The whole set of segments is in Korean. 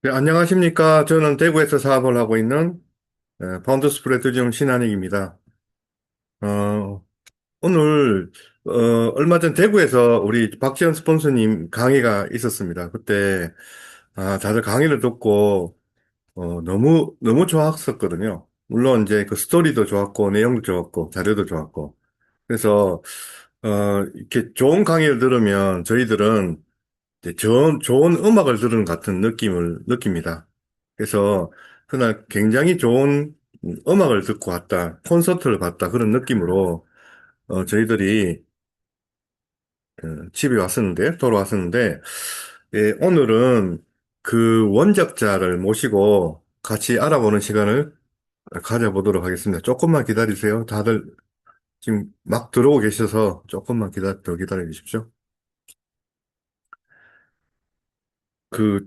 네, 안녕하십니까. 저는 대구에서 사업을 하고 있는 파운더 스프레드 중 신한익입니다. 어, 오늘 얼마 전 대구에서 우리 박지현 스폰서님 강의가 있었습니다. 그때 다들 강의를 듣고 너무 너무 좋았었거든요. 물론 이제 그 스토리도 좋았고 내용도 좋았고 자료도 좋았고 그래서 이렇게 좋은 강의를 들으면 저희들은 이제 좋은 음악을 들은 같은 느낌을 느낍니다. 그래서 그날 굉장히 좋은 음악을 듣고 왔다, 콘서트를 봤다, 그런 느낌으로 저희들이 집에 왔었는데, 돌아왔었는데, 예, 오늘은 그 원작자를 모시고 같이 알아보는 시간을 가져보도록 하겠습니다. 조금만 기다리세요. 다들 지금 막 들어오고 계셔서 조금만 더 기다려 주십시오. 그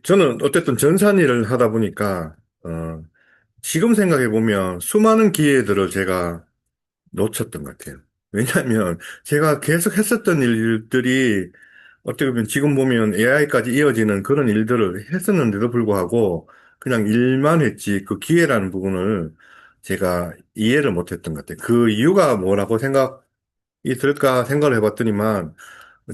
저는 어쨌든 전산 일을 하다 보니까, 지금 생각해 보면 수많은 기회들을 제가 놓쳤던 것 같아요. 왜냐하면 제가 계속 했었던 일들이 어떻게 보면 지금 보면 AI까지 이어지는 그런 일들을 했었는데도 불구하고 그냥 일만 했지 그 기회라는 부분을 제가 이해를 못했던 것 같아요. 그 이유가 뭐라고 생각이 들까 생각을 해봤더니만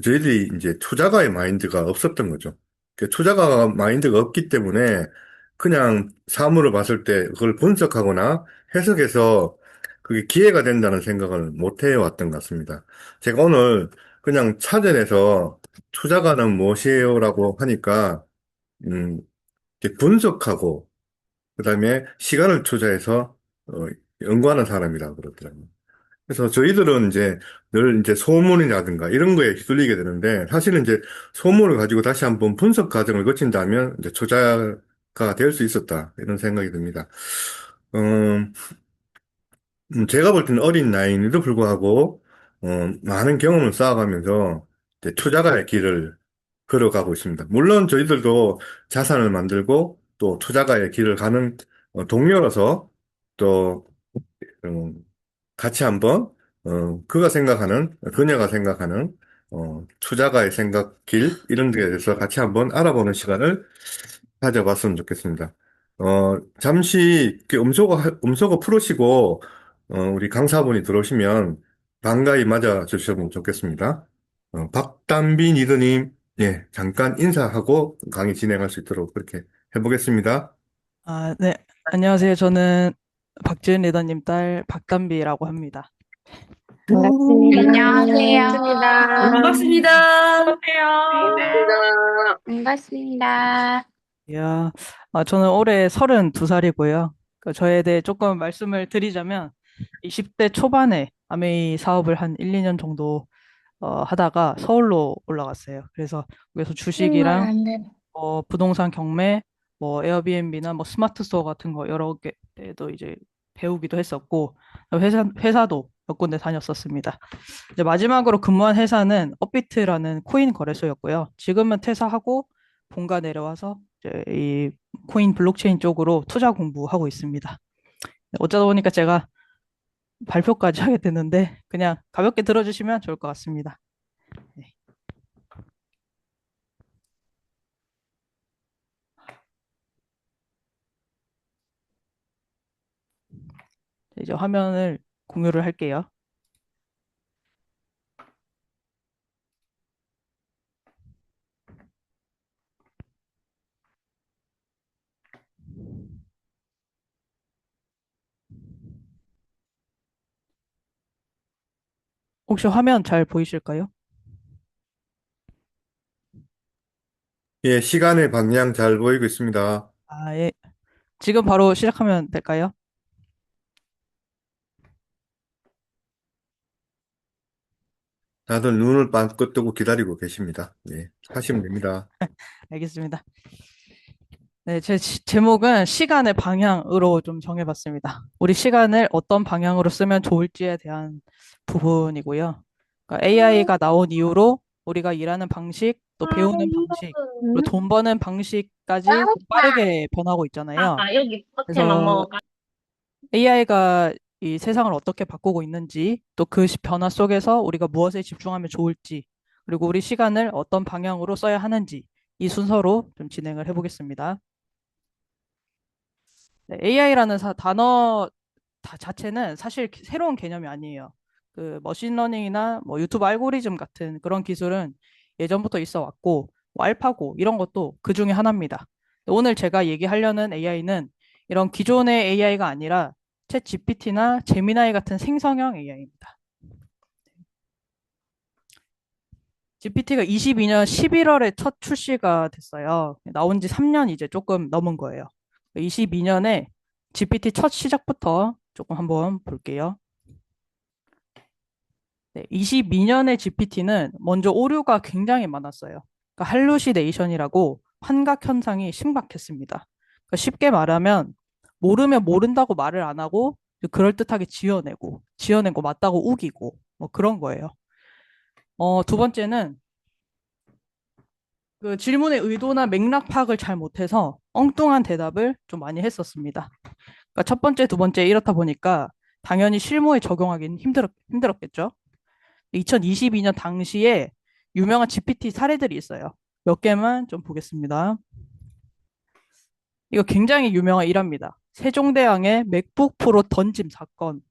저희들이 이제 투자가의 마인드가 없었던 거죠. 그 투자가 마인드가 없기 때문에 그냥 사물을 봤을 때 그걸 분석하거나 해석해서 그게 기회가 된다는 생각을 못 해왔던 것 같습니다. 제가 오늘 그냥 차전에서 투자가는 무엇이에요라고 하니까, 음, 이렇게 분석하고, 그다음에 시간을 투자해서, 연구하는 사람이라고 그러더라고요. 그래서 저희들은 이제 늘 이제 소문이라든가 이런 거에 휘둘리게 되는데 사실은 이제 소문을 가지고 다시 한번 분석 과정을 거친다면 이제 투자가 될 수 있었다 이런 생각이 듭니다. 음, 제가 볼 때는 어린 나이임에도 불구하고 많은 경험을 쌓아가면서 이제 투자가의 길을 걸어가고 있습니다. 물론 저희들도 자산을 만들고 또 투자가의 길을 가는 동료로서 또 음, 같이 한번 그녀가 생각하는 투자가의 생각 길 이런 데에 대해서 같이 한번 알아보는 시간을 가져봤으면 좋겠습니다. 잠시 이렇게 음소거 풀으시고 우리 강사분이 들어오시면 반가이 맞아 주시면 좋겠습니다. 박담비 리더님, 예, 잠깐 인사하고 강의 진행할 수 있도록 그렇게 해보겠습니다. 네. 안녕하세요. 저는 박지은 리더님 딸 박담비라고 합니다. 반갑습니다. 안녕하세요. 반갑습니다. 안녕하세요. 반갑습니다. 이야, 저는 올해 32살이고요. 저에 대해 조금 말씀을 드리자면 20대 초반에 아메이 사업을 한 1, 2년 정도 하다가 서울로 올라갔어요. 그래서 여기서 정말 주식이랑 안 돼. 부동산 경매, 뭐 에어비앤비나 뭐 스마트 스토어 같은 거 여러 개도 이제 배우기도 했었고 회사도 몇 군데 다녔었습니다. 이제 마지막으로 근무한 회사는 업비트라는 코인 거래소였고요. 지금은 퇴사하고 본가 내려와서 이제 이 코인 블록체인 쪽으로 투자 공부하고 있습니다. 어쩌다 보니까 제가 발표까지 하게 됐는데 그냥 가볍게 들어주시면 좋을 것 같습니다. 네. 이제 화면을 공유를 할게요. 혹시 화면 잘 보이실까요? 예, 시간의 방향 잘 보이고 있습니다. 예. 지금 바로 시작하면 될까요? 다들 눈을 반껏 뜨고 기다리고 계십니다. 예, 하시면 됩니다. 알겠습니다. 네, 제목은 시간의 방향으로 좀 정해봤습니다. 우리 시간을 어떤 방향으로 쓰면 좋을지에 대한 부분이고요. 그러니까 AI가 나온 이후로 우리가 일하는 방식, 또 배우는 방식, 그리고 돈 버는 방식까지 빠르게 변하고 있잖아요. 여기 꽃에만 그래서 먹어가. AI가 이 세상을 어떻게 바꾸고 있는지, 또 그 변화 속에서 우리가 무엇에 집중하면 좋을지, 그리고 우리 시간을 어떤 방향으로 써야 하는지, 이 순서로 좀 진행을 해보겠습니다. 네, AI라는 단어 자체는 사실 새로운 개념이 아니에요. 그 머신러닝이나 뭐 유튜브 알고리즘 같은 그런 기술은 예전부터 있어 왔고, 뭐 알파고 이런 것도 그 중에 하나입니다. 오늘 제가 얘기하려는 AI는 이런 기존의 AI가 아니라 챗 GPT나 제미나이 같은 생성형 AI입니다. GPT가 22년 11월에 첫 출시가 됐어요. 나온 지 3년 이제 조금 넘은 거예요. 22년에 GPT 첫 시작부터 조금 한번 볼게요. 네, 22년의 GPT는 먼저 오류가 굉장히 많았어요. 그러니까 할루시네이션이라고 환각 현상이 심각했습니다. 그러니까 쉽게 말하면 모르면 모른다고 말을 안 하고 그럴듯하게 지어내고 맞다고 우기고 뭐 그런 거예요. 두 번째는 그 질문의 의도나 맥락 파악을 잘 못해서 엉뚱한 대답을 좀 많이 했었습니다. 그러니까 첫 번째, 두 번째 이렇다 보니까 당연히 실무에 적용하기는 힘들었겠죠. 2022년 당시에 유명한 GPT 사례들이 있어요. 몇 개만 좀 보겠습니다. 이거 굉장히 유명한 일화입니다. 세종대왕의 맥북 프로 던짐 사건.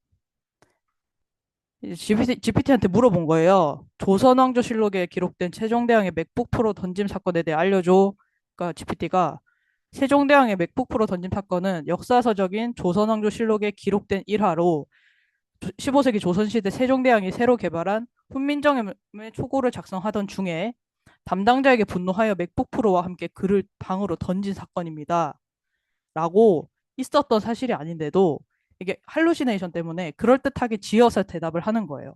GPT한테 물어본 거예요. 조선왕조실록에 기록된 세종대왕의 맥북 프로 던짐 사건에 대해 알려줘. 그러니까 GPT가 세종대왕의 맥북 프로 던짐 사건은 역사서적인 조선왕조실록에 기록된 일화로 15세기 조선시대 세종대왕이 새로 개발한 훈민정음의 초고를 작성하던 중에 담당자에게 분노하여 맥북 프로와 함께 글을 방으로 던진 사건입니다. 라고 있었던 사실이 아닌데도 이게 할루시네이션 때문에 그럴듯하게 지어서 대답을 하는 거예요.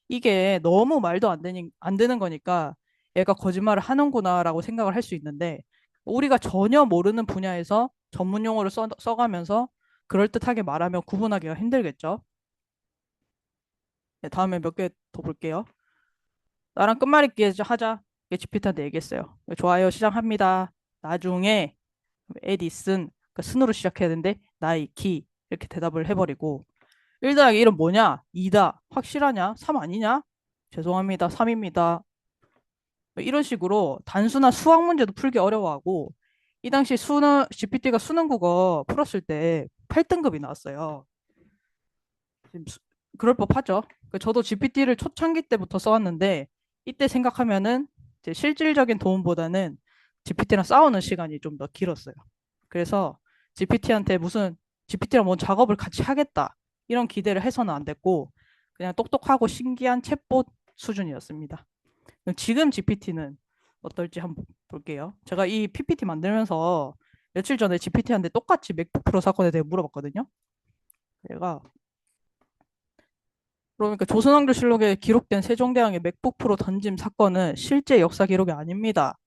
이게 너무 말도 안 되는 거니까 얘가 거짓말을 하는구나라고 생각을 할 수 있는데 우리가 전혀 모르는 분야에서 전문 용어를 써가면서 그럴듯하게 말하면 구분하기가 힘들겠죠. 네, 다음에 몇 개 더 볼게요. 나랑 끝말잇기 하자. GPT한테 얘기했어요. 좋아요, 시작합니다. 나중에 에디슨, 그러니까 순으로 시작해야 되는데 나이키 이렇게 대답을 해버리고 1 더하기 1은 뭐냐? 2다. 확실하냐? 3 아니냐? 죄송합니다. 3입니다. 이런 식으로 단순한 수학 문제도 풀기 어려워하고 이 당시 GPT가 수능 국어 풀었을 때 8등급이 나왔어요. 그럴 법하죠. 저도 GPT를 초창기 때부터 써왔는데 이때 생각하면은 이제 실질적인 도움보다는 GPT랑 싸우는 시간이 좀 더 길었어요. 그래서 GPT랑 뭔 작업을 같이 하겠다 이런 기대를 해서는 안 됐고 그냥 똑똑하고 신기한 챗봇 수준이었습니다. 지금 GPT는 어떨지 한번 볼게요. 제가 이 PPT 만들면서 며칠 전에 GPT한테 똑같이 맥북 프로 사건에 대해 물어봤거든요. 얘가 그러니까 조선왕조실록에 기록된 세종대왕의 맥북 프로 던짐 사건은 실제 역사 기록이 아닙니다.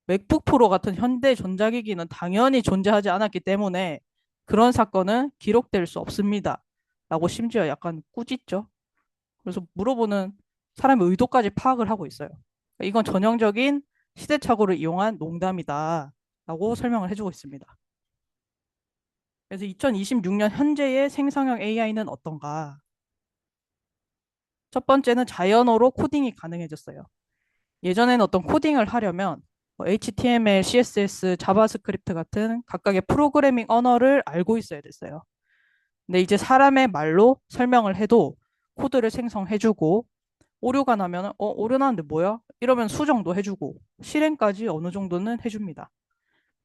맥북 프로 같은 현대 전자기기는 당연히 존재하지 않았기 때문에 그런 사건은 기록될 수 없습니다. 라고 심지어 약간 꾸짖죠. 그래서 물어보는 사람의 의도까지 파악을 하고 있어요. 이건 전형적인 시대착오를 이용한 농담이다. 라고 설명을 해주고 있습니다. 그래서 2026년 현재의 생성형 AI는 어떤가? 첫 번째는 자연어로 코딩이 가능해졌어요. 예전에는 어떤 코딩을 하려면 HTML, CSS, 자바스크립트 같은 각각의 프로그래밍 언어를 알고 있어야 됐어요. 근데 이제 사람의 말로 설명을 해도 코드를 생성해주고 오류가 나면 오류 나는데 뭐야? 이러면 수정도 해주고 실행까지 어느 정도는 해줍니다.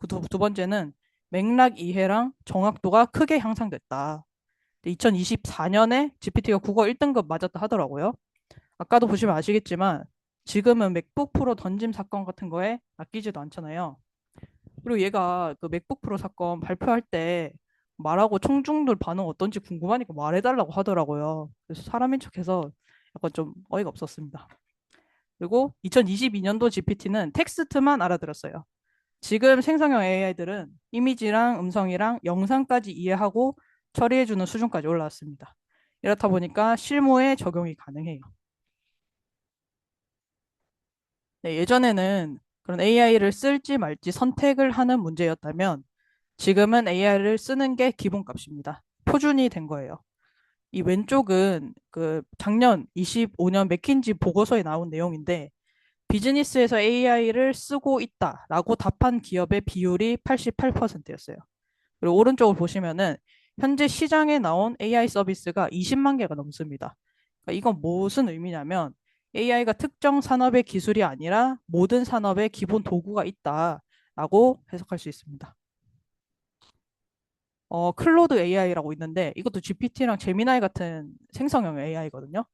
두 번째는 맥락 이해랑 정확도가 크게 향상됐다. 2024년에 GPT가 국어 1등급 맞았다 하더라고요. 아까도 보시면 아시겠지만 지금은 맥북 프로 던짐 사건 같은 거에 아끼지도 않잖아요. 그리고 얘가 그 맥북 프로 사건 발표할 때 말하고 청중들 반응 어떤지 궁금하니까 말해달라고 하더라고요. 그래서 사람인 척해서 약간 좀 어이가 없었습니다. 그리고 2022년도 GPT는 텍스트만 알아들었어요. 지금 생성형 AI들은 이미지랑 음성이랑 영상까지 이해하고 처리해주는 수준까지 올라왔습니다. 이렇다 보니까 실무에 적용이 가능해요. 네, 예전에는 그런 AI를 쓸지 말지 선택을 하는 문제였다면 지금은 AI를 쓰는 게 기본값입니다. 표준이 된 거예요. 이 왼쪽은 그 작년 25년 맥킨지 보고서에 나온 내용인데 비즈니스에서 AI를 쓰고 있다라고 답한 기업의 비율이 88%였어요. 그리고 오른쪽을 보시면은 현재 시장에 나온 AI 서비스가 20만 개가 넘습니다. 그러니까 이건 무슨 의미냐면 AI가 특정 산업의 기술이 아니라 모든 산업의 기본 도구가 있다라고 해석할 수 있습니다. 클로드 AI라고 있는데 이것도 GPT랑 제미나이 같은 생성형 AI거든요.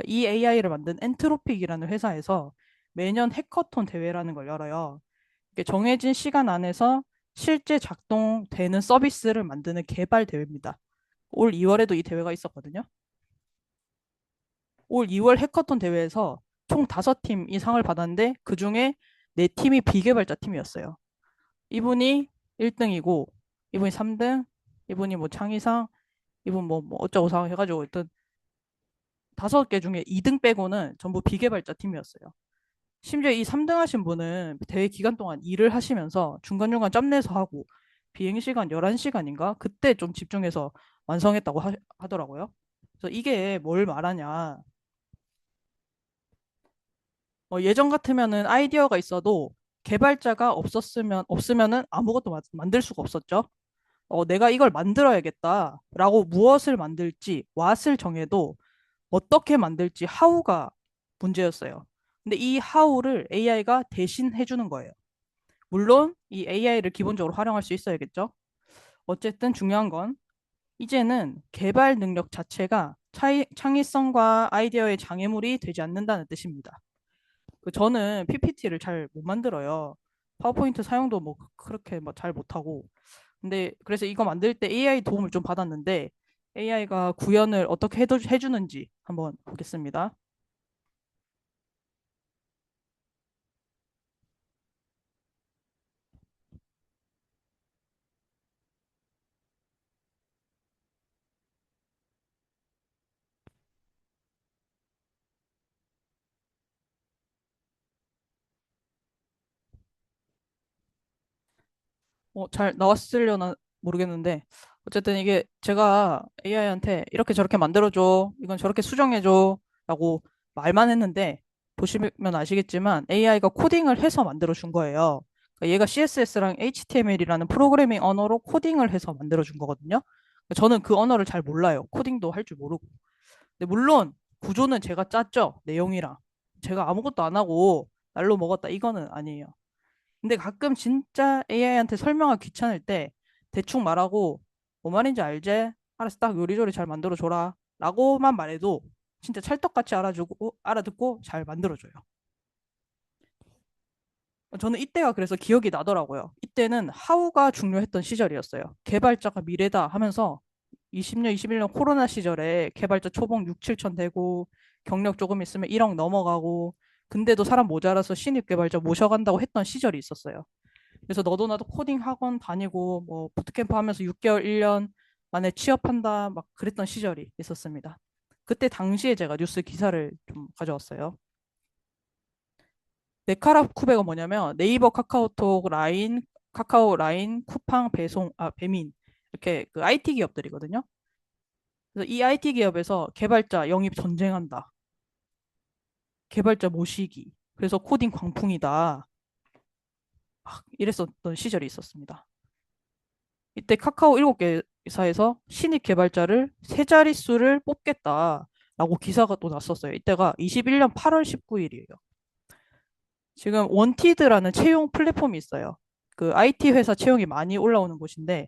이 AI를 만든 엔트로픽이라는 회사에서 매년 해커톤 대회라는 걸 열어요. 이게 정해진 시간 안에서 실제 작동되는 서비스를 만드는 개발 대회입니다. 올 2월에도 이 대회가 있었거든요. 올 2월 해커톤 대회에서 총 5팀이 상을 받았는데 그중에 4팀이 비개발자 팀이었어요. 이분이 1등이고 이분이 3등, 이분이 뭐 창의상, 이분 뭐 어쩌고상 해가지고 일단 5개 중에 2등 빼고는 전부 비개발자 팀이었어요. 심지어 이 3등 하신 분은 대회 기간 동안 일을 하시면서 중간중간 짬내서 하고 비행시간 11시간인가? 그때 좀 집중해서 완성했다고 하더라고요. 그래서 이게 뭘 말하냐. 예전 같으면은 아이디어가 있어도 개발자가 없으면은 아무것도 만들 수가 없었죠. 내가 이걸 만들어야겠다라고 무엇을 만들지, what을 정해도 어떻게 만들지, how가 문제였어요. 근데 이 how를 AI가 대신 해주는 거예요. 물론 이 AI를 기본적으로 활용할 수 있어야겠죠. 어쨌든 중요한 건 이제는 개발 능력 자체가 창의성과 아이디어의 장애물이 되지 않는다는 뜻입니다. 저는 PPT를 잘 못 만들어요. 파워포인트 사용도 뭐 그렇게 잘 못하고. 근데 그래서 이거 만들 때 AI 도움을 좀 받았는데 AI가 구현을 어떻게 해주는지 한번 보겠습니다. 잘 나왔으려나 모르겠는데 어쨌든 이게 제가 AI한테 이렇게 저렇게 만들어줘, 이건 저렇게 수정해줘 라고 말만 했는데 보시면 아시겠지만 AI가 코딩을 해서 만들어 준 거예요. 그러니까 얘가 CSS랑 HTML이라는 프로그래밍 언어로 코딩을 해서 만들어 준 거거든요. 저는 그 언어를 잘 몰라요. 코딩도 할 줄 모르고. 근데 물론 구조는 제가 짰죠. 내용이랑. 제가 아무것도 안 하고 날로 먹었다 이거는 아니에요. 근데 가끔 진짜 AI한테 설명하기 귀찮을 때 대충 말하고 뭐 말인지 알지? 알았어, 딱 요리조리 잘 만들어줘라 라고만 말해도 진짜 찰떡같이 알아듣고 잘 만들어줘요. 저는 이때가 그래서 기억이 나더라고요. 이때는 하우가 중요했던 시절이었어요. 개발자가 미래다 하면서 20년, 21년 코로나 시절에 개발자 초봉 6, 7천 되고 경력 조금 있으면 1억 넘어가고 근데도 사람 모자라서 신입 개발자 모셔간다고 했던 시절이 있었어요. 그래서 너도 나도 코딩 학원 다니고 뭐 부트캠프 하면서 6개월, 1년 만에 취업한다 막 그랬던 시절이 있었습니다. 그때 당시에 제가 뉴스 기사를 좀 가져왔어요. 네카라쿠베가 뭐냐면 네이버, 카카오톡, 라인, 카카오 라인, 쿠팡, 배민 이렇게 그 IT 기업들이거든요. 그래서 이 IT 기업에서 개발자 영입 전쟁한다. 개발자 모시기. 그래서 코딩 광풍이다. 막 이랬었던 시절이 있었습니다. 이때 카카오 7개사에서 신입 개발자를 세 자릿수를 뽑겠다라고 기사가 또 났었어요. 이때가 21년 8월 19일이에요. 지금 원티드라는 채용 플랫폼이 있어요. 그 IT 회사 채용이 많이 올라오는 곳인데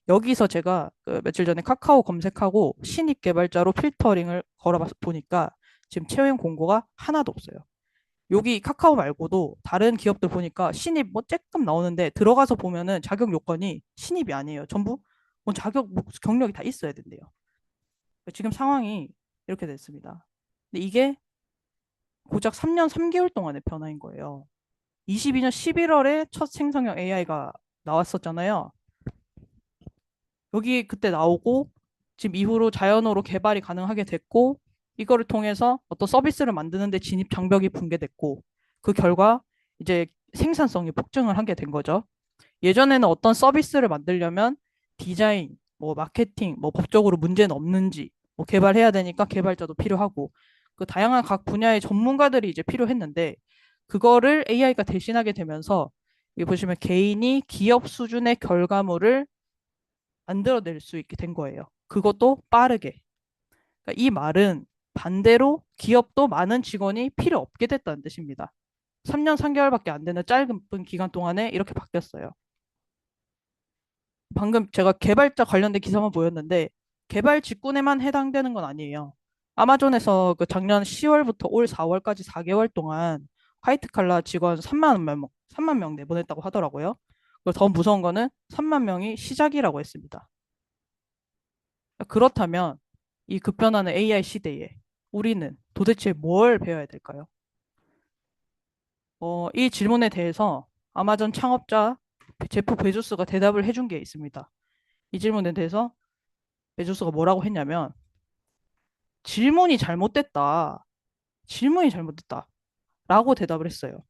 여기서 제가 그 며칠 전에 카카오 검색하고 신입 개발자로 필터링을 걸어 보니까 지금 채용 공고가 하나도 없어요. 여기 카카오 말고도 다른 기업들 보니까 신입 뭐 쬐끔 나오는데 들어가서 보면은 자격 요건이 신입이 아니에요. 전부 뭐 자격 경력이 다 있어야 된대요. 지금 상황이 이렇게 됐습니다. 근데 이게 고작 3년 3개월 동안의 변화인 거예요. 22년 11월에 첫 생성형 AI가 나왔었잖아요. 여기 그때 나오고 지금 이후로 자연어로 개발이 가능하게 됐고 이거를 통해서 어떤 서비스를 만드는데 진입 장벽이 붕괴됐고 그 결과 이제 생산성이 폭증을 하게 된 거죠. 예전에는 어떤 서비스를 만들려면 디자인, 뭐 마케팅, 뭐 법적으로 문제는 없는지 뭐 개발해야 되니까 개발자도 필요하고 그 다양한 각 분야의 전문가들이 이제 필요했는데 그거를 AI가 대신하게 되면서 여기 보시면 개인이 기업 수준의 결과물을 만들어낼 수 있게 된 거예요. 그것도 빠르게. 그러니까 이 말은 반대로 기업도 많은 직원이 필요 없게 됐다는 뜻입니다. 3년 3개월밖에 안 되는 짧은 기간 동안에 이렇게 바뀌었어요. 방금 제가 개발자 관련된 기사만 보였는데 개발 직군에만 해당되는 건 아니에요. 아마존에서 그 작년 10월부터 올 4월까지 4개월 동안 화이트 칼라 직원 3만 명 내보냈다고 하더라고요. 그리고 더 무서운 거는 3만 명이 시작이라고 했습니다. 그렇다면 이 급변하는 AI 시대에 우리는 도대체 뭘 배워야 될까요? 이 질문에 대해서 아마존 창업자 제프 베조스가 대답을 해준 게 있습니다. 이 질문에 대해서 베조스가 뭐라고 했냐면 질문이 잘못됐다. 질문이 잘못됐다. 라고 대답을 했어요.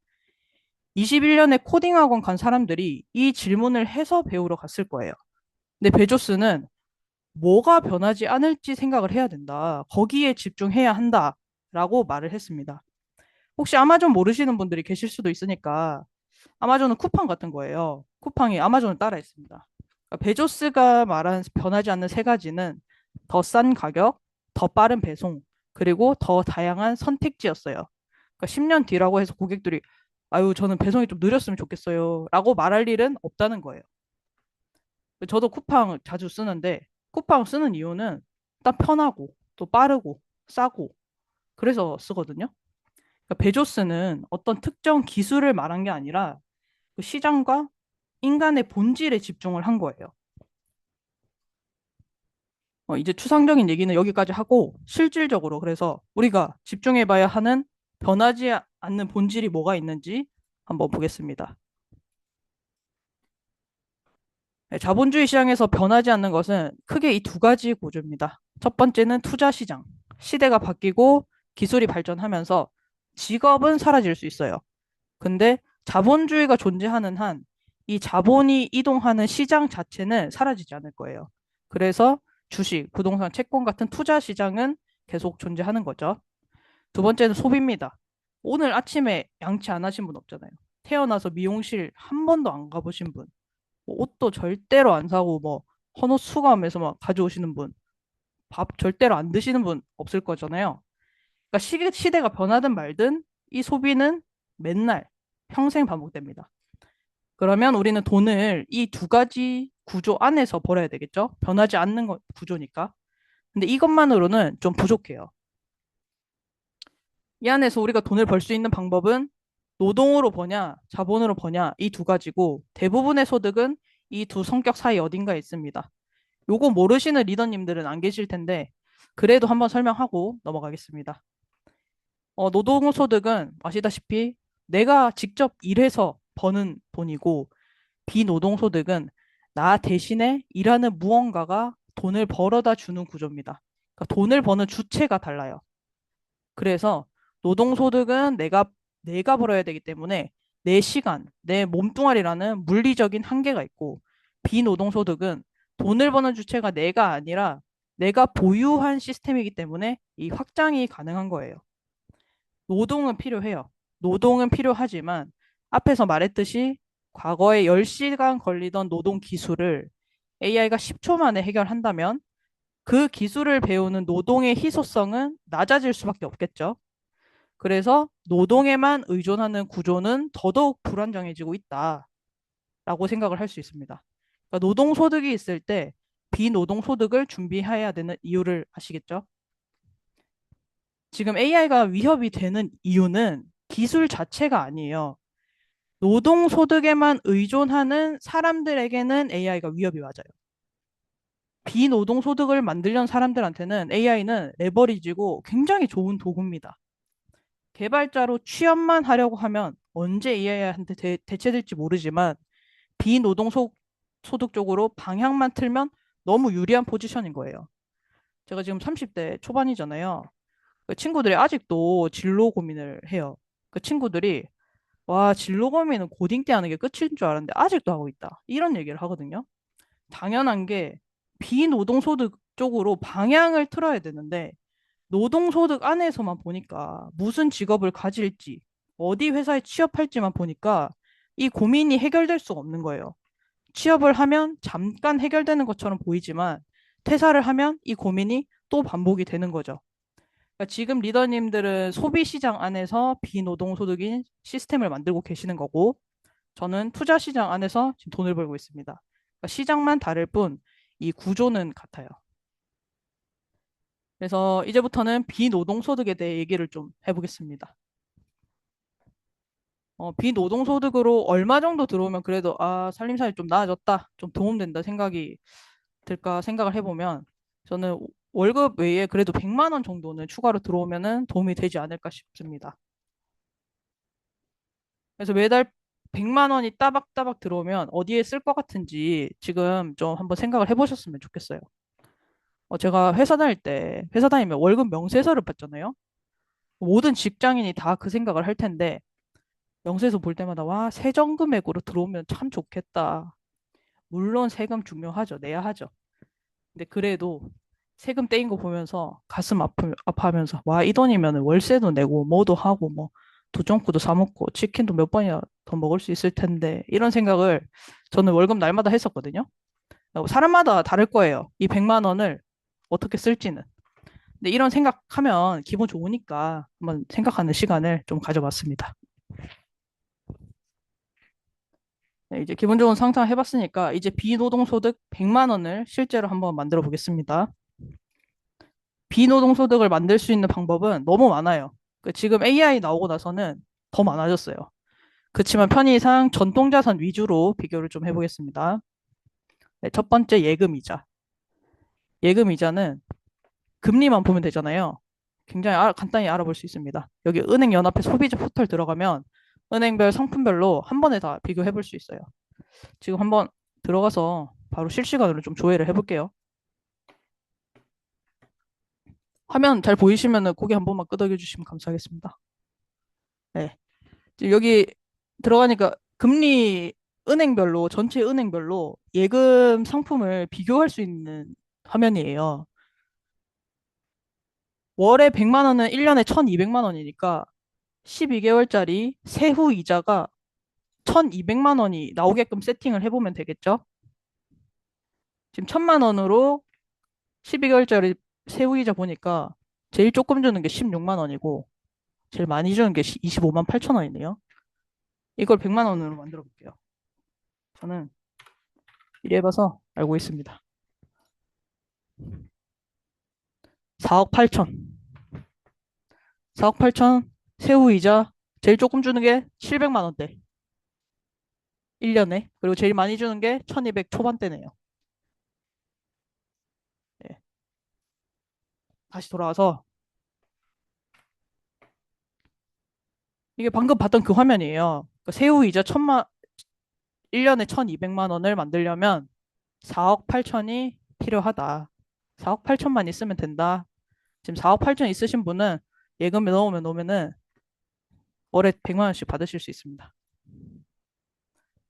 21년에 코딩 학원 간 사람들이 이 질문을 해서 배우러 갔을 거예요. 근데 베조스는 뭐가 변하지 않을지 생각을 해야 된다. 거기에 집중해야 한다. 라고 말을 했습니다. 혹시 아마존 모르시는 분들이 계실 수도 있으니까 아마존은 쿠팡 같은 거예요. 쿠팡이 아마존을 따라 했습니다. 그러니까 베조스가 말한 변하지 않는 세 가지는 더 싼 가격, 더 빠른 배송, 그리고 더 다양한 선택지였어요. 그러니까 10년 뒤라고 해서 고객들이 아유, 저는 배송이 좀 느렸으면 좋겠어요. 라고 말할 일은 없다는 거예요. 저도 쿠팡 자주 쓰는데 쿠팡 쓰는 이유는 딱 편하고 또 빠르고 싸고 그래서 쓰거든요. 그러니까 베조스는 어떤 특정 기술을 말한 게 아니라 그 시장과 인간의 본질에 집중을 한 거예요. 이제 추상적인 얘기는 여기까지 하고 실질적으로 그래서 우리가 집중해봐야 하는 변하지 않는 본질이 뭐가 있는지 한번 보겠습니다. 네, 자본주의 시장에서 변하지 않는 것은 크게 이 두 가지 구조입니다. 첫 번째는 투자 시장. 시대가 바뀌고 기술이 발전하면서 직업은 사라질 수 있어요. 근데 자본주의가 존재하는 한 이 자본이 이동하는 시장 자체는 사라지지 않을 거예요. 그래서 주식, 부동산, 채권 같은 투자 시장은 계속 존재하는 거죠. 두 번째는 소비입니다. 오늘 아침에 양치 안 하신 분 없잖아요. 태어나서 미용실 한 번도 안 가보신 분, 뭐 옷도 절대로 안 사고 뭐 헌옷 수거하면서 막 가져오시는 분, 밥 절대로 안 드시는 분 없을 거잖아요. 그러니까 시대가 변하든 말든 이 소비는 맨날 평생 반복됩니다. 그러면 우리는 돈을 이 두 가지 구조 안에서 벌어야 되겠죠? 변하지 않는 구조니까. 근데 이것만으로는 좀 부족해요. 이 안에서 우리가 돈을 벌 수 있는 방법은 노동으로 버냐, 자본으로 버냐, 이 두 가지고 대부분의 소득은 이 두 성격 사이 어딘가에 있습니다. 요거 모르시는 리더님들은 안 계실 텐데 그래도 한번 설명하고 넘어가겠습니다. 노동소득은 아시다시피 내가 직접 일해서 버는 돈이고 비노동소득은 나 대신에 일하는 무언가가 돈을 벌어다 주는 구조입니다. 그러니까 돈을 버는 주체가 달라요. 그래서 노동소득은 내가 벌어야 되기 때문에 내 시간, 내 몸뚱아리라는 물리적인 한계가 있고 비노동소득은 돈을 버는 주체가 내가 아니라 내가 보유한 시스템이기 때문에 이 확장이 가능한 거예요. 노동은 필요해요. 노동은 필요하지만 앞에서 말했듯이 과거에 10시간 걸리던 노동 기술을 AI가 10초 만에 해결한다면 그 기술을 배우는 노동의 희소성은 낮아질 수밖에 없겠죠. 그래서 노동에만 의존하는 구조는 더더욱 불안정해지고 있다라고 생각을 할 수 있습니다. 그러니까 노동소득이 있을 때 비노동소득을 준비해야 되는 이유를 아시겠죠? 지금 AI가 위협이 되는 이유는 기술 자체가 아니에요. 노동소득에만 의존하는 사람들에게는 AI가 위협이 맞아요. 비노동소득을 만들려는 사람들한테는 AI는 레버리지고 굉장히 좋은 도구입니다. 개발자로 취업만 하려고 하면 언제 AI한테 대체될지 모르지만 비노동소득 쪽으로 방향만 틀면 너무 유리한 포지션인 거예요. 제가 지금 30대 초반이잖아요. 그 친구들이 아직도 진로 고민을 해요. 그 친구들이 와, 진로 고민은 고딩 때 하는 게 끝인 줄 알았는데 아직도 하고 있다. 이런 얘기를 하거든요. 당연한 게 비노동소득 쪽으로 방향을 틀어야 되는데 노동소득 안에서만 보니까 무슨 직업을 가질지 어디 회사에 취업할지만 보니까 이 고민이 해결될 수가 없는 거예요. 취업을 하면 잠깐 해결되는 것처럼 보이지만 퇴사를 하면 이 고민이 또 반복이 되는 거죠. 그러니까 지금 리더님들은 소비 시장 안에서 비노동소득인 시스템을 만들고 계시는 거고, 저는 투자 시장 안에서 지금 돈을 벌고 있습니다. 그러니까 시장만 다를 뿐 이 구조는 같아요. 그래서 이제부터는 비노동소득에 대해 얘기를 좀 해보겠습니다. 비노동소득으로 얼마 정도 들어오면 그래도 살림살이 좀 나아졌다, 좀 도움된다 생각이 들까 생각을 해보면 저는 월급 외에 그래도 100만 원 정도는 추가로 들어오면은 도움이 되지 않을까 싶습니다. 그래서 매달 100만 원이 따박따박 들어오면 어디에 쓸 것 같은지 지금 좀 한번 생각을 해보셨으면 좋겠어요. 제가 회사 다닐 때, 회사 다니면 월급 명세서를 받잖아요. 모든 직장인이 다 그 생각을 할 텐데, 명세서 볼 때마다, 와, 세전 금액으로 들어오면 참 좋겠다. 물론 세금 중요하죠. 내야 하죠. 근데 그래도 세금 떼인 거 보면서 가슴 아파하면서, 와, 이 돈이면 월세도 내고, 뭐도 하고, 뭐, 두정구도 사 먹고, 치킨도 몇 번이나 더 먹을 수 있을 텐데, 이런 생각을 저는 월급 날마다 했었거든요. 사람마다 다를 거예요. 이 100만 원을 어떻게 쓸지는. 근데 이런 생각하면 기분 좋으니까 한번 생각하는 시간을 좀 가져봤습니다. 네, 이제 기본 좋은 상상 해봤으니까 이제 비노동소득 100만 원을 실제로 한번 만들어 보겠습니다. 비노동소득을 만들 수 있는 방법은 너무 많아요. 지금 AI 나오고 나서는 더 많아졌어요. 그렇지만 편의상 전통자산 위주로 비교를 좀 해보겠습니다. 네, 첫 번째 예금이자. 예금이자는 금리만 보면 되잖아요. 굉장히 간단히 알아볼 수 있습니다. 여기 은행연합회 소비자 포털 들어가면 은행별 상품별로 한 번에 다 비교해 볼 수 있어요. 지금 한번 들어가서 바로 실시간으로 좀 조회를 해볼게요. 화면 잘 보이시면 고개 한 번만 끄덕여 주시면 감사하겠습니다. 네. 지금 여기 들어가니까 금리 은행별로, 전체 은행별로 예금 상품을 비교할 수 있는 화면이에요. 월에 100만 원은 1년에 1,200만 원이니까 12개월짜리 세후 이자가 1,200만 원이 나오게끔 세팅을 해보면 되겠죠? 지금 1,000만 원으로 12개월짜리 세후 이자 보니까 제일 조금 주는 게 16만 원이고 제일 많이 주는 게 25만 8천 원이네요. 이걸 100만 원으로 만들어 볼게요. 저는 이래 해봐서 알고 있습니다. 4억 8천. 4억 8천 세후 이자 제일 조금 주는 게 700만 원대. 1년에. 그리고 제일 많이 주는 게 1200 초반대네요. 네. 다시 돌아와서 이게 방금 봤던 그 화면이에요. 세후 이자 1년에 1,200만 원을 만들려면 4억 8천이 필요하다. 4억 8천만 있으면 된다. 지금 4억 8천 있으신 분은 예금에 넣으면은 월에 100만 원씩 받으실 수 있습니다.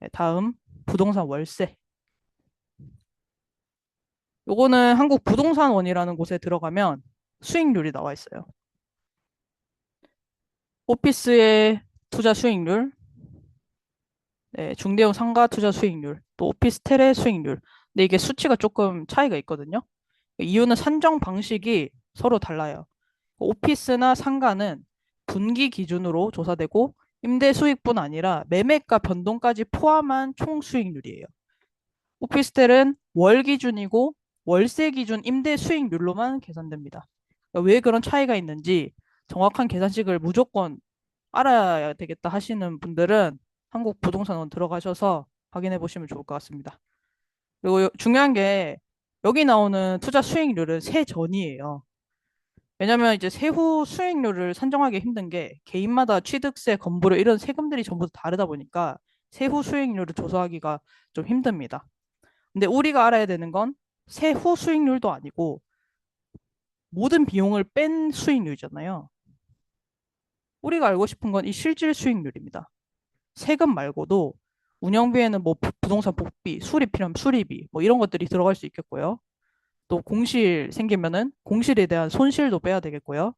네, 다음 부동산 월세. 요거는 한국부동산원이라는 곳에 들어가면 수익률이 나와 있어요. 오피스의 투자 수익률, 네, 중대형 상가 투자 수익률, 또 오피스텔의 수익률. 근데 이게 수치가 조금 차이가 있거든요. 이유는 산정 방식이 서로 달라요. 오피스나 상가는 분기 기준으로 조사되고 임대 수익뿐 아니라 매매가 변동까지 포함한 총 수익률이에요. 오피스텔은 월 기준이고 월세 기준 임대 수익률로만 계산됩니다. 그러니까 왜 그런 차이가 있는지 정확한 계산식을 무조건 알아야 되겠다 하시는 분들은 한국부동산원 들어가셔서 확인해 보시면 좋을 것 같습니다. 그리고 중요한 게 여기 나오는 투자 수익률은 세전이에요. 왜냐면 이제 세후 수익률을 산정하기 힘든 게 개인마다 취득세, 건보료 이런 세금들이 전부 다 다르다 보니까 세후 수익률을 조사하기가 좀 힘듭니다. 근데 우리가 알아야 되는 건 세후 수익률도 아니고 모든 비용을 뺀 수익률이잖아요. 우리가 알고 싶은 건 이 실질 수익률입니다. 세금 말고도 운영비에는 뭐 부동산 복비, 수리 필요하면 수리비 뭐 이런 것들이 들어갈 수 있겠고요. 또 공실 생기면은 공실에 대한 손실도 빼야 되겠고요.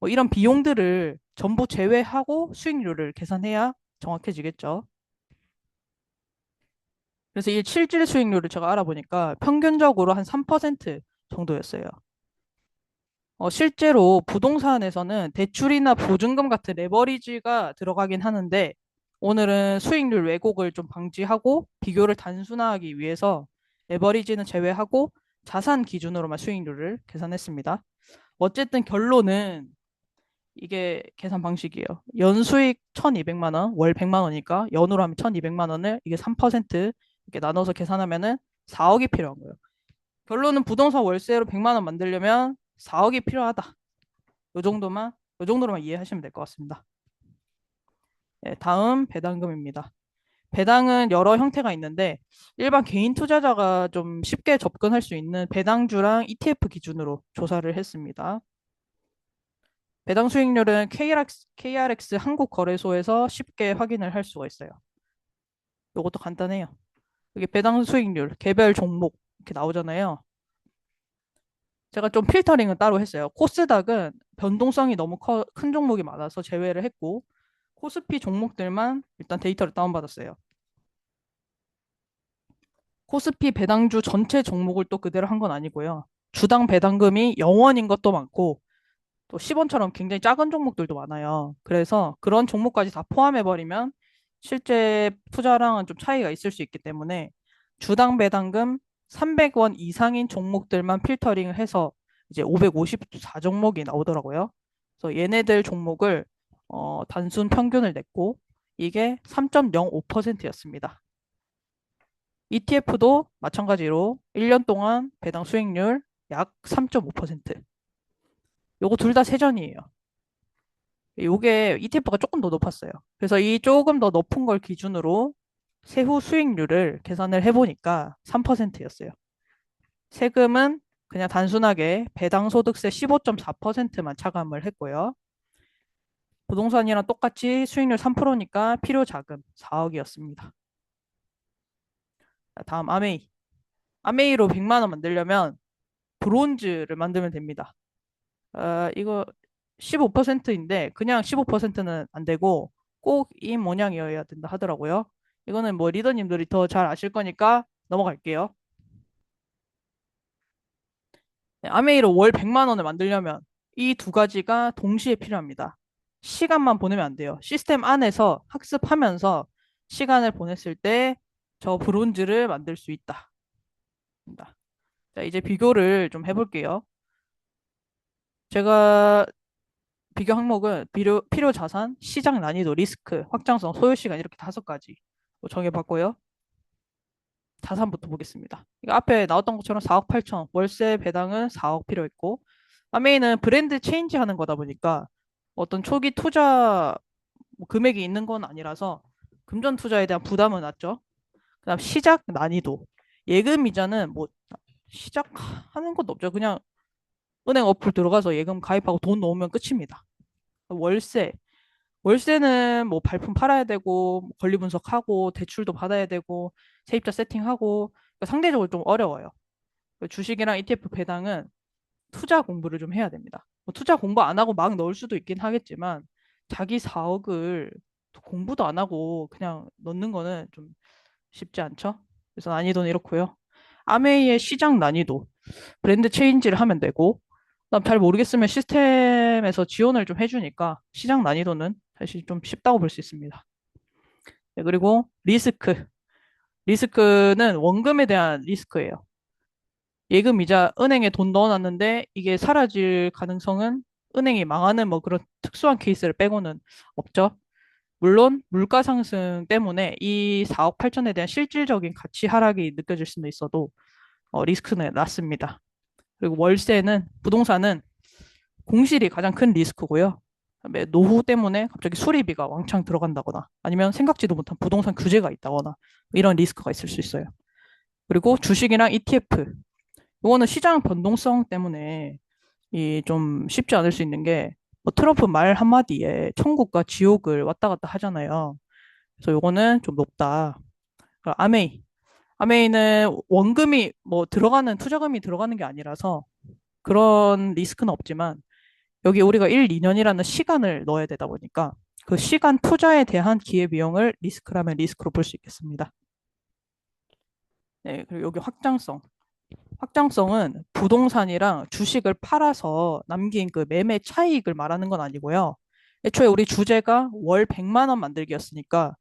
뭐 이런 비용들을 전부 제외하고 수익률을 계산해야 정확해지겠죠. 그래서 이 실질 수익률을 제가 알아보니까 평균적으로 한 3% 정도였어요. 실제로 부동산에서는 대출이나 보증금 같은 레버리지가 들어가긴 하는데 오늘은 수익률 왜곡을 좀 방지하고 비교를 단순화하기 위해서 레버리지는 제외하고 자산 기준으로만 수익률을 계산했습니다. 어쨌든 결론은 이게 계산 방식이에요. 연수익 1,200만 원, 월 100만 원이니까 연으로 하면 1,200만 원을 이게 3% 이렇게 나눠서 계산하면은 4억이 필요한 거예요. 결론은 부동산 월세로 100만 원 만들려면 4억이 필요하다. 요 정도로만 이해하시면 될 것 같습니다. 네, 다음 배당금입니다. 배당은 여러 형태가 있는데 일반 개인 투자자가 좀 쉽게 접근할 수 있는 배당주랑 ETF 기준으로 조사를 했습니다. 배당 수익률은 KRX 한국거래소에서 쉽게 확인을 할 수가 있어요. 이것도 간단해요. 여기 배당 수익률, 개별 종목 이렇게 나오잖아요. 제가 좀 필터링은 따로 했어요. 코스닥은 변동성이 너무 큰 종목이 많아서 제외를 했고 코스피 종목들만 일단 데이터를 다운받았어요. 코스피 배당주 전체 종목을 또 그대로 한 건 아니고요. 주당 배당금이 0원인 것도 많고 또 10원처럼 굉장히 작은 종목들도 많아요. 그래서 그런 종목까지 다 포함해버리면 실제 투자랑은 좀 차이가 있을 수 있기 때문에 주당 배당금 300원 이상인 종목들만 필터링을 해서 이제 554종목이 나오더라고요. 그래서 얘네들 종목을 단순 평균을 냈고 이게 3.05%였습니다. ETF도 마찬가지로 1년 동안 배당 수익률 약 3.5%. 요거 둘 다 세전이에요. 요게 ETF가 조금 더 높았어요. 그래서 이 조금 더 높은 걸 기준으로 세후 수익률을 계산을 해보니까 3%였어요. 세금은 그냥 단순하게 배당소득세 15.4%만 차감을 했고요. 부동산이랑 똑같이 수익률 3%니까 필요자금 4억이었습니다. 다음 아메이. 아메이로 100만 원 만들려면 브론즈를 만들면 됩니다. 이거 15%인데 그냥 15%는 안 되고 꼭 이 모양이어야 된다 하더라고요. 이거는 뭐 리더님들이 더 잘 아실 거니까 넘어갈게요. 네, 아메이로 월 100만 원을 만들려면 이 두 가지가 동시에 필요합니다. 시간만 보내면 안 돼요. 시스템 안에서 학습하면서 시간을 보냈을 때 저 브론즈를 만들 수 있다. 자, 이제 비교를 좀 해볼게요. 제가 비교 항목은 필요 자산, 시장 난이도, 리스크, 확장성, 소요 시간 이렇게 5가지 정해봤고요. 자산부터 보겠습니다. 이거 앞에 나왔던 것처럼 4억 8천, 월세 배당은 4억 필요했고, 아메이는 브랜드 체인지 하는 거다 보니까 어떤 초기 투자 금액이 있는 건 아니라서 금전 투자에 대한 부담은 낮죠. 그다음 시작 난이도, 예금 이자는 뭐 시작하는 것도 없죠. 그냥 은행 어플 들어가서 예금 가입하고 돈 넣으면 끝입니다. 월세, 월세는 뭐 발품 팔아야 되고 뭐 권리 분석하고 대출도 받아야 되고 세입자 세팅하고 그러니까 상대적으로 좀 어려워요. 주식이랑 ETF 배당은 투자 공부를 좀 해야 됩니다. 뭐 투자 공부 안 하고 막 넣을 수도 있긴 하겠지만 자기 4억을 공부도 안 하고 그냥 넣는 거는 좀 쉽지 않죠. 그래서 난이도는 이렇고요. 아메이의 시장 난이도 브랜드 체인지를 하면 되고 그다음 잘 모르겠으면 시스템에서 지원을 좀 해주니까 시장 난이도는 사실 좀 쉽다고 볼 수 있습니다. 네, 그리고 리스크. 리스크는 원금에 대한 리스크예요. 예금이자 은행에 돈 넣어놨는데 이게 사라질 가능성은 은행이 망하는 뭐 그런 특수한 케이스를 빼고는 없죠. 물론 물가 상승 때문에 이 4억 8천에 대한 실질적인 가치 하락이 느껴질 수는 있어도 리스크는 낮습니다. 그리고 월세는 부동산은 공실이 가장 큰 리스크고요. 그다음에 노후 때문에 갑자기 수리비가 왕창 들어간다거나 아니면 생각지도 못한 부동산 규제가 있다거나 이런 리스크가 있을 수 있어요. 그리고 주식이랑 ETF 이거는 시장 변동성 때문에 이 좀 쉽지 않을 수 있는 게 뭐 트럼프 말 한마디에 천국과 지옥을 왔다 갔다 하잖아요. 그래서 요거는 좀 높다. 아메이. 아메이는 원금이 뭐 들어가는 투자금이 들어가는 게 아니라서 그런 리스크는 없지만 여기 우리가 1, 2년이라는 시간을 넣어야 되다 보니까 그 시간 투자에 대한 기회비용을 리스크라면 리스크로 볼 수 있겠습니다. 네, 그리고 여기 확장성. 확장성은 부동산이랑 주식을 팔아서 남긴 그 매매 차익을 말하는 건 아니고요. 애초에 우리 주제가 월 100만 원 만들기였으니까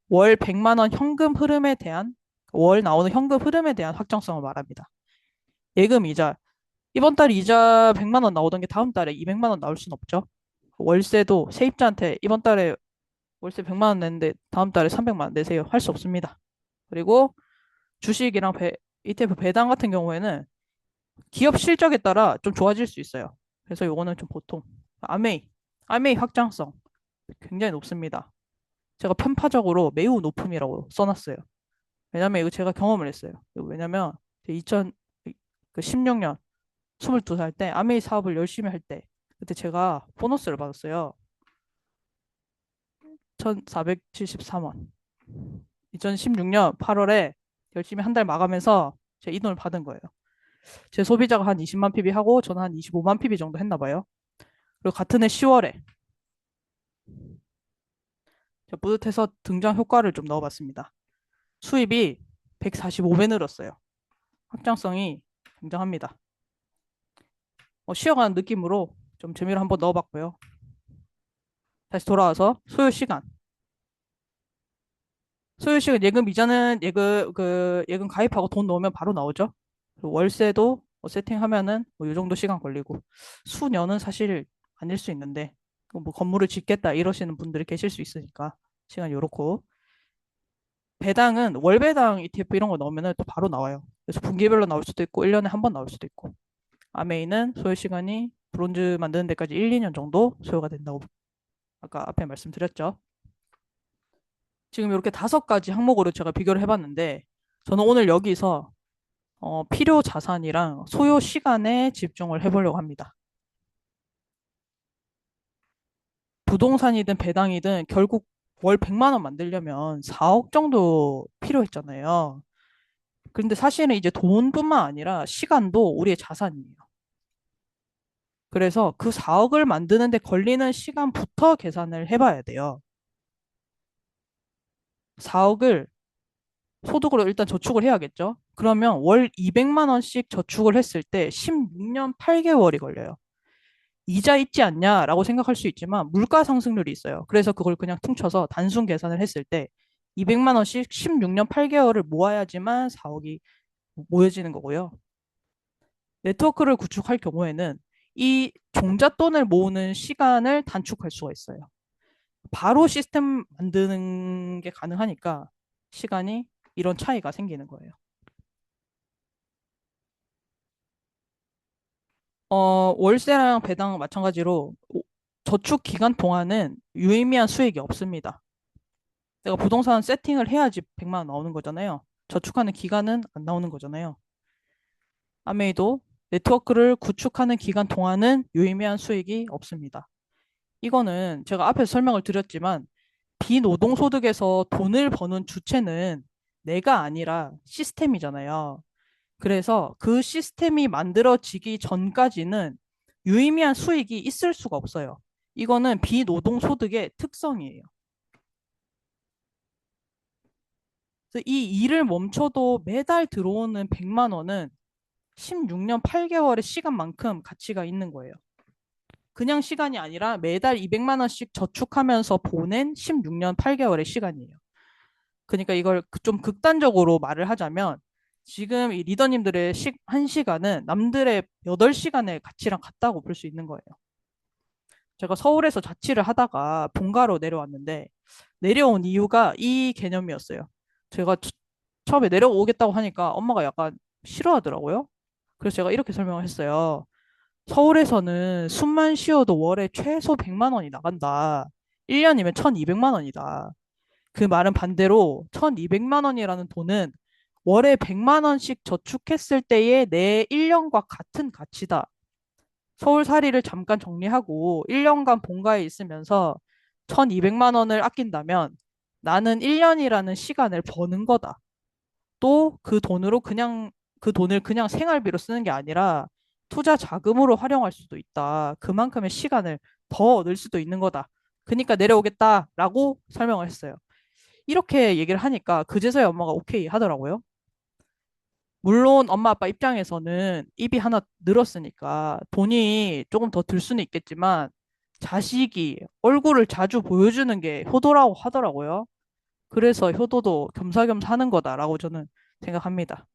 월 100만 원 현금 흐름에 대한 월 나오는 현금 흐름에 대한 확장성을 말합니다. 예금 이자. 이번 달 이자 100만 원 나오던 게 다음 달에 200만 원 나올 순 없죠. 월세도 세입자한테 이번 달에 월세 100만 원 냈는데 다음 달에 300만 원 내세요. 할 수 없습니다. 그리고 주식이랑 ETF 배당 같은 경우에는 기업 실적에 따라 좀 좋아질 수 있어요. 그래서 요거는 좀 보통 아메이 확장성 굉장히 높습니다. 제가 편파적으로 매우 높음이라고 써놨어요. 왜냐면 이거 제가 경험을 했어요. 왜냐면 2016년 22살 때 아메이 사업을 열심히 할 때 그때 제가 보너스를 받았어요. 1,473원. 2016년 8월에 열심히 한 달 마감해서 제가 이 돈을 받은 거예요. 제 소비자가 한 20만 PB 하고 저는 한 25만 PB 정도 했나 봐요. 그리고 같은 해 10월에 뿌듯해서 등장 효과를 좀 넣어봤습니다. 수입이 145배 늘었어요. 확장성이 굉장합니다. 쉬어가는 느낌으로 좀 재미를 한번 넣어봤고요. 다시 돌아와서 소요 시간. 소요 시간 예금 이자는 예금 가입하고 돈 넣으면 바로 나오죠. 그리고 월세도 세팅하면은 이 정도 시간 걸리고 수년은 사실 아닐 수 있는데 뭐 건물을 짓겠다 이러시는 분들이 계실 수 있으니까 시간이 요렇고 배당은 월배당 ETF 이런 거 넣으면 또 바로 나와요. 그래서 분기별로 나올 수도 있고 1년에 한 번 나올 수도 있고 아메이는 소요 시간이 브론즈 만드는 데까지 1, 2년 정도 소요가 된다고 아까 앞에 말씀드렸죠. 지금 이렇게 5가지 항목으로 제가 비교를 해봤는데 저는 오늘 여기서 필요 자산이랑 소요 시간에 집중을 해보려고 합니다. 부동산이든 배당이든 결국 월 100만 원 만들려면 4억 정도 필요했잖아요. 그런데 사실은 이제 돈뿐만 아니라 시간도 우리의 자산이에요. 그래서 그 4억을 만드는데 걸리는 시간부터 계산을 해봐야 돼요. 4억을 소득으로 일단 저축을 해야겠죠. 그러면 월 200만 원씩 저축을 했을 때 16년 8개월이 걸려요. 이자 있지 않냐라고 생각할 수 있지만 물가 상승률이 있어요. 그래서 그걸 그냥 퉁쳐서 단순 계산을 했을 때 200만 원씩 16년 8개월을 모아야지만 4억이 모여지는 거고요. 네트워크를 구축할 경우에는 이 종잣돈을 모으는 시간을 단축할 수가 있어요. 바로 시스템 만드는 게 가능하니까 시간이 이런 차이가 생기는 거예요. 월세랑 배당 마찬가지로 저축 기간 동안은 유의미한 수익이 없습니다. 내가 부동산 세팅을 해야지 100만 원 나오는 거잖아요. 저축하는 기간은 안 나오는 거잖아요. 아메이도 네트워크를 구축하는 기간 동안은 유의미한 수익이 없습니다. 이거는 제가 앞에서 설명을 드렸지만 비노동소득에서 돈을 버는 주체는 내가 아니라 시스템이잖아요. 그래서 그 시스템이 만들어지기 전까지는 유의미한 수익이 있을 수가 없어요. 이거는 비노동소득의 특성이에요. 그래서 이 일을 멈춰도 매달 들어오는 100만 원은 16년 8개월의 시간만큼 가치가 있는 거예요. 그냥 시간이 아니라 매달 200만 원씩 저축하면서 보낸 16년 8개월의 시간이에요. 그러니까 이걸 좀 극단적으로 말을 하자면 지금 이 리더님들의 1시간은 남들의 8시간의 가치랑 같다고 볼 수 있는 거예요. 제가 서울에서 자취를 하다가 본가로 내려왔는데 내려온 이유가 이 개념이었어요. 제가 처음에 내려오겠다고 하니까 엄마가 약간 싫어하더라고요. 그래서 제가 이렇게 설명을 했어요. 서울에서는 숨만 쉬어도 월에 최소 100만 원이 나간다. 1년이면 1,200만 원이다. 그 말은 반대로 1,200만 원이라는 돈은 월에 100만 원씩 저축했을 때의 내 1년과 같은 가치다. 서울살이를 잠깐 정리하고 1년간 본가에 있으면서 1,200만 원을 아낀다면 나는 1년이라는 시간을 버는 거다. 또 그 돈을 그냥 생활비로 쓰는 게 아니라 투자 자금으로 활용할 수도 있다. 그만큼의 시간을 더 넣을 수도 있는 거다. 그러니까 내려오겠다라고 설명을 했어요. 이렇게 얘기를 하니까 그제서야 엄마가 오케이 하더라고요. 물론 엄마 아빠 입장에서는 입이 하나 늘었으니까 돈이 조금 더 들 수는 있겠지만 자식이 얼굴을 자주 보여주는 게 효도라고 하더라고요. 그래서 효도도 겸사겸사 하는 거다라고 저는 생각합니다.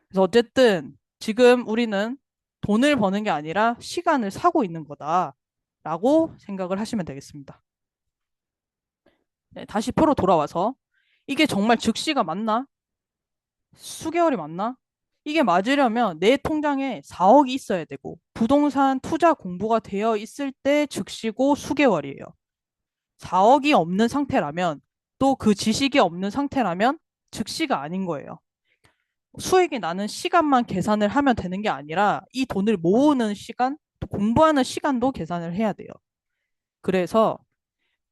그래서 어쨌든 지금 우리는 돈을 버는 게 아니라 시간을 사고 있는 거다라고 생각을 하시면 되겠습니다. 네, 다시 표로 돌아와서 이게 정말 즉시가 맞나? 수개월이 맞나? 이게 맞으려면 내 통장에 4억이 있어야 되고 부동산 투자 공부가 되어 있을 때 즉시고 수개월이에요. 4억이 없는 상태라면 또 그 지식이 없는 상태라면 즉시가 아닌 거예요. 수익이 나는 시간만 계산을 하면 되는 게 아니라 이 돈을 모으는 시간, 또 공부하는 시간도 계산을 해야 돼요. 그래서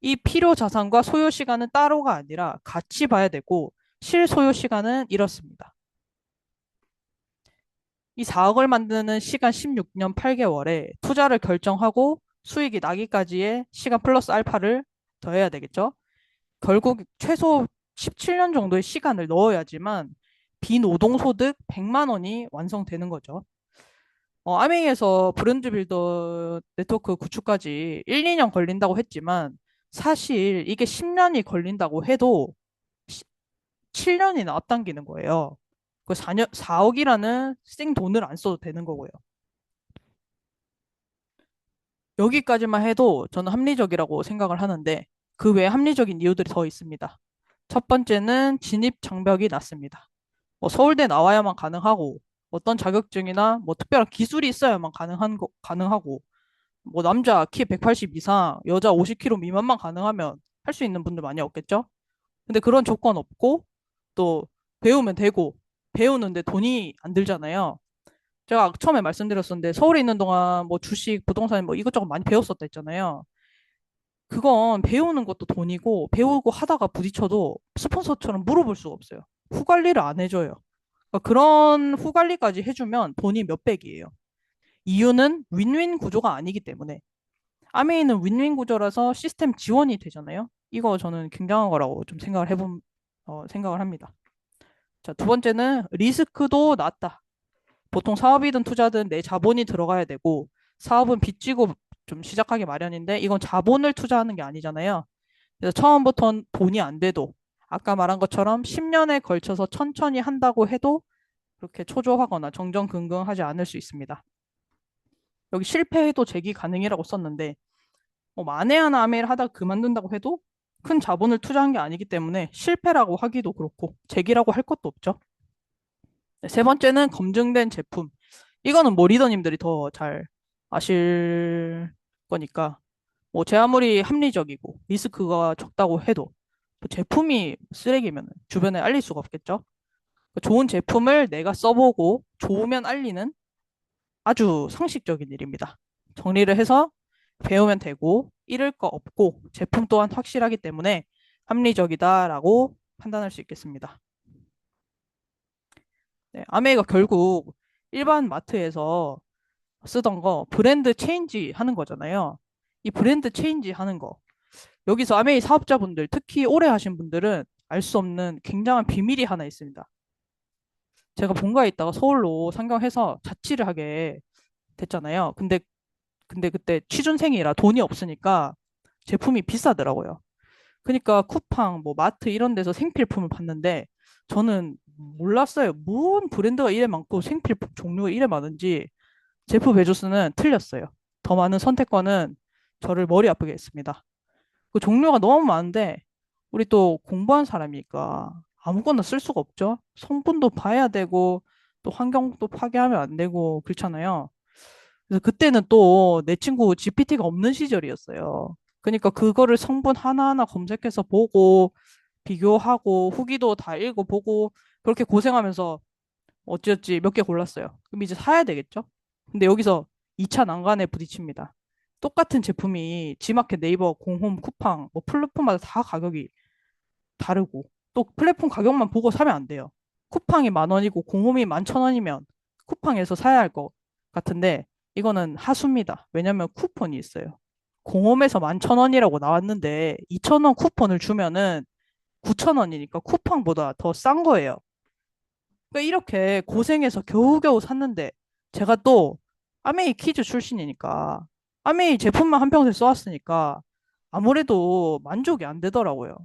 이 필요 자산과 소요 시간은 따로가 아니라 같이 봐야 되고 실소요 시간은 이렇습니다. 이 4억을 만드는 시간 16년 8개월에 투자를 결정하고 수익이 나기까지의 시간 플러스 알파를 더해야 되겠죠. 결국 최소 17년 정도의 시간을 넣어야지만 비노동소득 100만 원이 완성되는 거죠. 아메이에서 브랜드 빌더 네트워크 구축까지 1, 2년 걸린다고 했지만 사실 이게 10년이 걸린다고 해도 7년이나 앞당기는 거예요. 그 4억이라는 생 돈을 안 써도 되는 거고요. 여기까지만 해도 저는 합리적이라고 생각을 하는데 그 외에 합리적인 이유들이 더 있습니다. 첫 번째는 진입 장벽이 낮습니다. 서울대 나와야만 가능하고 어떤 자격증이나 특별한 기술이 있어야만 가능하고 남자 키 180 이상, 여자 50kg 미만만 가능하면 할 수 있는 분들 많이 없겠죠? 근데 그런 조건 없고 또 배우면 되고 배우는데 돈이 안 들잖아요. 제가 처음에 말씀드렸었는데 서울에 있는 동안 주식, 부동산 이것저것 많이 배웠었다 했잖아요. 그건 배우는 것도 돈이고 배우고 하다가 부딪혀도 스폰서처럼 물어볼 수가 없어요. 후관리를 안 해줘요. 그러니까 그런 후관리까지 해주면 돈이 몇백이에요. 이유는 윈윈 구조가 아니기 때문에. 아메이는 윈윈 구조라서 시스템 지원이 되잖아요. 이거 저는 굉장한 거라고 좀 생각을 합니다. 자, 두 번째는 리스크도 낮다. 보통 사업이든 투자든 내 자본이 들어가야 되고 사업은 빚지고 좀 시작하기 마련인데 이건 자본을 투자하는 게 아니잖아요. 그래서 처음부터 돈이 안 돼도 아까 말한 것처럼 10년에 걸쳐서 천천히 한다고 해도 그렇게 초조하거나 정정긍긍하지 않을 수 있습니다. 여기 실패해도 재기 가능이라고 썼는데 만에 하나 아메이를 하다가 그만둔다고 해도 큰 자본을 투자한 게 아니기 때문에 실패라고 하기도 그렇고 재기라고 할 것도 없죠. 네, 세 번째는 검증된 제품. 이거는 리더님들이 더 잘 아실 거니까 제 아무리 합리적이고 리스크가 적다고 해도 제품이 쓰레기면 주변에 알릴 수가 없겠죠. 좋은 제품을 내가 써보고 좋으면 알리는 아주 상식적인 일입니다. 정리를 해서 배우면 되고 잃을 거 없고 제품 또한 확실하기 때문에 합리적이다라고 판단할 수 있겠습니다. 네, 아메이가 결국 일반 마트에서 쓰던 거 브랜드 체인지 하는 거잖아요. 이 브랜드 체인지 하는 거. 여기서 아메이 사업자분들, 특히 오래 하신 분들은 알 수 없는 굉장한 비밀이 하나 있습니다. 제가 본가에 있다가 서울로 상경해서 자취를 하게 됐잖아요. 근데 그때 취준생이라 돈이 없으니까 제품이 비싸더라고요. 그러니까 쿠팡, 마트 이런 데서 생필품을 봤는데 저는 몰랐어요. 뭔 브랜드가 이래 많고 생필품 종류가 이래 많은지 제프 베조스는 틀렸어요. 더 많은 선택권은 저를 머리 아프게 했습니다. 그 종류가 너무 많은데 우리 또 공부한 사람이니까 아무거나 쓸 수가 없죠. 성분도 봐야 되고 또 환경도 파괴하면 안 되고 그렇잖아요. 그래서 그때는 또 내 친구 GPT가 없는 시절이었어요. 그러니까 그거를 성분 하나하나 검색해서 보고 비교하고 후기도 다 읽어보고 그렇게 고생하면서 어찌어찌 몇 개 골랐어요. 그럼 이제 사야 되겠죠? 근데 여기서 2차 난관에 부딪힙니다. 똑같은 제품이 지마켓, 네이버, 공홈, 쿠팡, 플랫폼마다 다 가격이 다르고 또 플랫폼 가격만 보고 사면 안 돼요. 쿠팡이 10,000원이고 공홈이 11,000원이면 쿠팡에서 사야 할 거. 같은데 이거는 하수입니다. 왜냐면 쿠폰이 있어요. 공홈에서 11,000원이라고 나왔는데 2,000원 쿠폰을 주면은 9,000원이니까 쿠팡보다 더 싼 거예요. 그러니까 이렇게 고생해서 겨우겨우 샀는데 제가 또 아메이 키즈 출신이니까 아메이 제품만 한평생 써왔으니까 아무래도 만족이 안 되더라고요.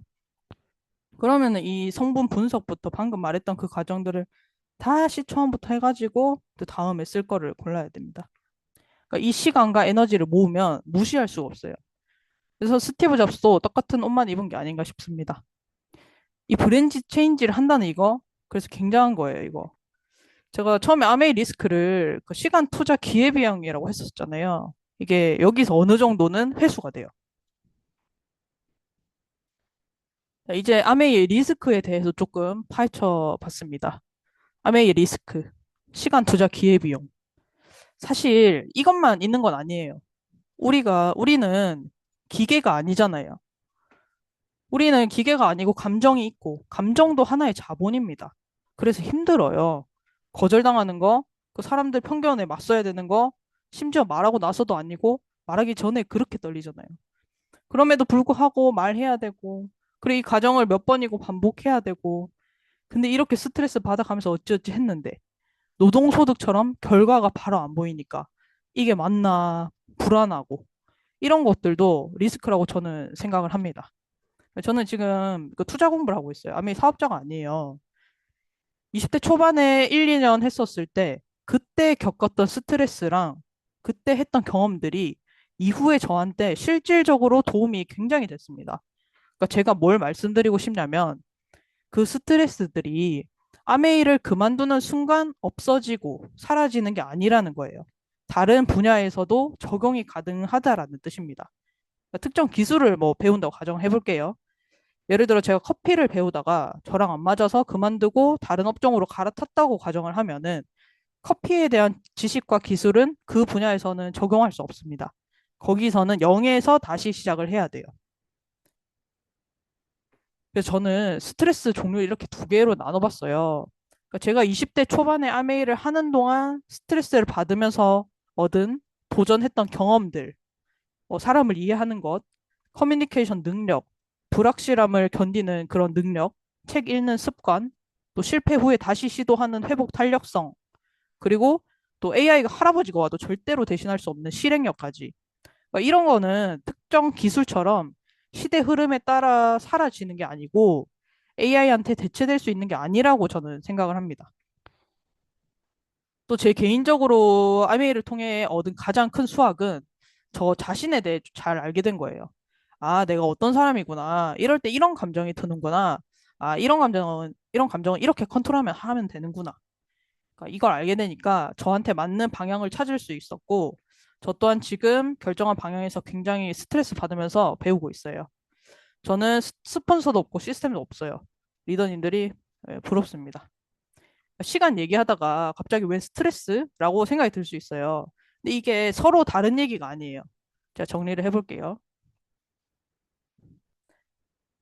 그러면은 이 성분 분석부터 방금 말했던 그 과정들을 다시 처음부터 해가지고 그 다음에 쓸 거를 골라야 됩니다. 그러니까 이 시간과 에너지를 모으면 무시할 수가 없어요. 그래서 스티브 잡스도 똑같은 옷만 입은 게 아닌가 싶습니다. 이 브랜드 체인지를 한다는 이거, 그래서 굉장한 거예요, 이거. 제가 처음에 아메이 리스크를 그 시간 투자 기회비용이라고 했었잖아요. 이게 여기서 어느 정도는 회수가 돼요. 자, 이제 아메이의 리스크에 대해서 조금 파헤쳐 봤습니다. 아메이의 리스크, 시간 투자 기회비용. 사실 이것만 있는 건 아니에요. 우리는 기계가 아니잖아요. 우리는 기계가 아니고 감정이 있고, 감정도 하나의 자본입니다. 그래서 힘들어요. 거절당하는 거, 그 사람들 편견에 맞서야 되는 거, 심지어 말하고 나서도 아니고, 말하기 전에 그렇게 떨리잖아요. 그럼에도 불구하고 말해야 되고, 그리고 이 과정을 몇 번이고 반복해야 되고, 근데 이렇게 스트레스 받아가면서 어찌어찌 했는데, 노동소득처럼 결과가 바로 안 보이니까, 이게 맞나, 불안하고, 이런 것들도 리스크라고 저는 생각을 합니다. 저는 지금 그 투자 공부를 하고 있어요. 아미 사업자가 아니에요. 20대 초반에 1, 2년 했었을 때 그때 겪었던 스트레스랑 그때 했던 경험들이 이후에 저한테 실질적으로 도움이 굉장히 됐습니다. 그러니까 제가 뭘 말씀드리고 싶냐면 그 스트레스들이 아메이를 그만두는 순간 없어지고 사라지는 게 아니라는 거예요. 다른 분야에서도 적용이 가능하다라는 뜻입니다. 그러니까 특정 기술을 뭐 배운다고 가정해 볼게요. 예를 들어 제가 커피를 배우다가 저랑 안 맞아서 그만두고 다른 업종으로 갈아탔다고 가정을 하면은 커피에 대한 지식과 기술은 그 분야에서는 적용할 수 없습니다. 거기서는 0에서 다시 시작을 해야 돼요. 그래서 저는 스트레스 종류 이렇게 두 개로 나눠봤어요. 그러니까 제가 20대 초반에 아메이를 하는 동안 스트레스를 받으면서 얻은 도전했던 경험들, 사람을 이해하는 것, 커뮤니케이션 능력, 불확실함을 견디는 그런 능력, 책 읽는 습관, 또 실패 후에 다시 시도하는 회복 탄력성, 그리고 또 AI가 할아버지가 와도 절대로 대신할 수 없는 실행력까지. 그러니까 이런 거는 특정 기술처럼 시대 흐름에 따라 사라지는 게 아니고 AI한테 대체될 수 있는 게 아니라고 저는 생각을 합니다. 또 제 개인적으로 아메이를 통해 얻은 가장 큰 수확은 저 자신에 대해 잘 알게 된 거예요. 아, 내가 어떤 사람이구나. 이럴 때 이런 감정이 드는구나. 아, 이런 감정은 이렇게 컨트롤하면 되는구나. 그러니까 이걸 알게 되니까 저한테 맞는 방향을 찾을 수 있었고, 저 또한 지금 결정한 방향에서 굉장히 스트레스 받으면서 배우고 있어요. 저는 스폰서도 없고 시스템도 없어요. 리더님들이 부럽습니다. 시간 얘기하다가 갑자기 왜 스트레스라고 생각이 들 수 있어요. 근데 이게 서로 다른 얘기가 아니에요. 제가 정리를 해볼게요.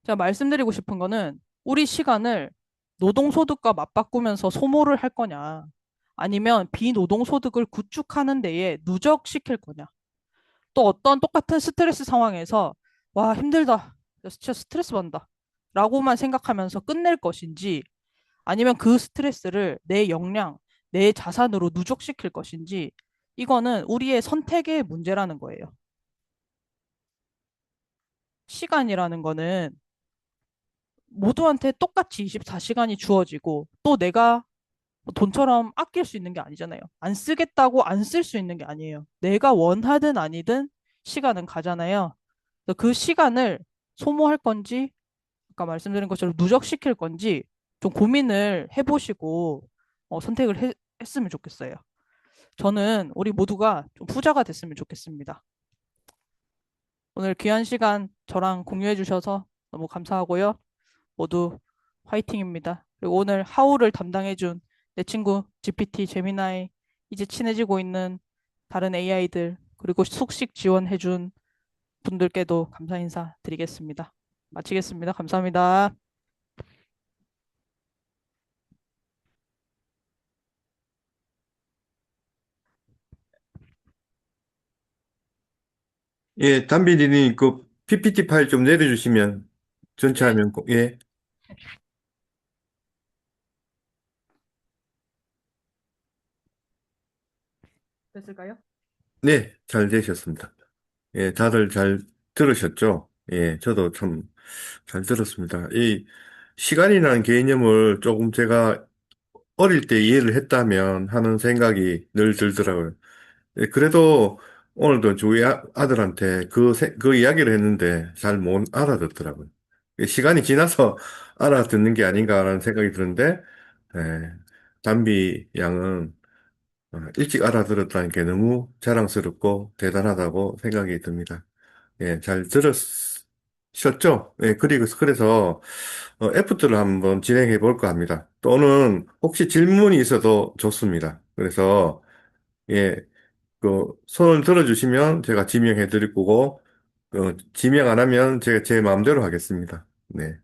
제가 말씀드리고 싶은 거는 우리 시간을 노동소득과 맞바꾸면서 소모를 할 거냐, 아니면 비노동소득을 구축하는 데에 누적시킬 거냐. 또 어떤 똑같은 스트레스 상황에서 와, 힘들다. 진짜 스트레스 받는다. 라고만 생각하면서 끝낼 것인지 아니면 그 스트레스를 내 역량, 내 자산으로 누적시킬 것인지 이거는 우리의 선택의 문제라는 거예요. 시간이라는 거는 모두한테 똑같이 24시간이 주어지고 또 내가 뭐 돈처럼 아낄 수 있는 게 아니잖아요. 안 쓰겠다고 안 쓸 수 있는 게 아니에요. 내가 원하든 아니든 시간은 가잖아요. 그래서 그 시간을 소모할 건지 아까 말씀드린 것처럼 누적시킬 건지 좀 고민을 해보시고 선택을 했으면 좋겠어요. 저는 우리 모두가 좀 부자가 됐으면 좋겠습니다. 오늘 귀한 시간 저랑 공유해 주셔서 너무 감사하고요. 모두 화이팅입니다. 그리고 오늘 하우를 담당해준 내 친구 GPT, 제미나이, 이제 친해지고 있는 다른 AI들, 그리고 숙식 지원해준 분들께도 감사 인사 드리겠습니다. 마치겠습니다. 감사합니다. 예, 담비님 그 PPT 파일 좀 내려주시면 전체 네, 화면 예, 됐을까요? 네, 잘 되셨습니다. 예, 다들 잘 들으셨죠? 예, 저도 참 잘 들었습니다. 이 시간이라는 개념을 조금 제가 어릴 때 이해를 했다면 하는 생각이 늘 들더라고요. 예, 그래도 오늘도 저희 아들한테 그 이야기를 했는데 잘 못 알아듣더라고요. 시간이 지나서 알아듣는 게 아닌가라는 생각이 드는데, 예, 담비 양은 일찍 알아들었다는 게 너무 자랑스럽고 대단하다고 생각이 듭니다. 예, 잘 들으셨죠? 예, 그리고 그래서 애프터를 한번 진행해 볼까 합니다. 또는 혹시 질문이 있어도 좋습니다. 그래서 예, 그 손을 들어주시면 제가 지명해 드릴 거고 지명 안 하면 제가 제 마음대로 하겠습니다. 네.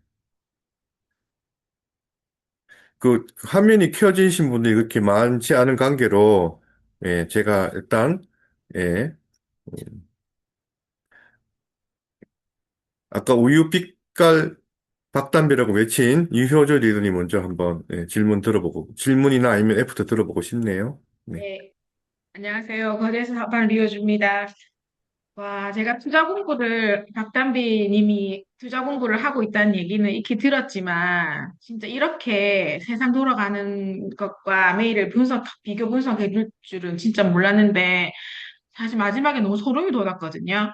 그 화면이 켜지신 분들이 그렇게 많지 않은 관계로 예, 제가 일단 예, 아까 우유 빛깔 박담비라고 외친 유효조 리더님 먼저 한번 예, 질문이나 아니면 애프터 들어보고 싶네요. 네. 네, 안녕하세요. 거제에서 사업하는 리오주입니다. 와, 제가 투자 공부를, 박담비 님이 투자 공부를 하고 있다는 얘기는 익히 들었지만, 진짜 이렇게 세상 돌아가는 것과 매일을 비교 분석해 줄 줄은 진짜 몰랐는데, 사실 마지막에 너무 소름이 돋았거든요.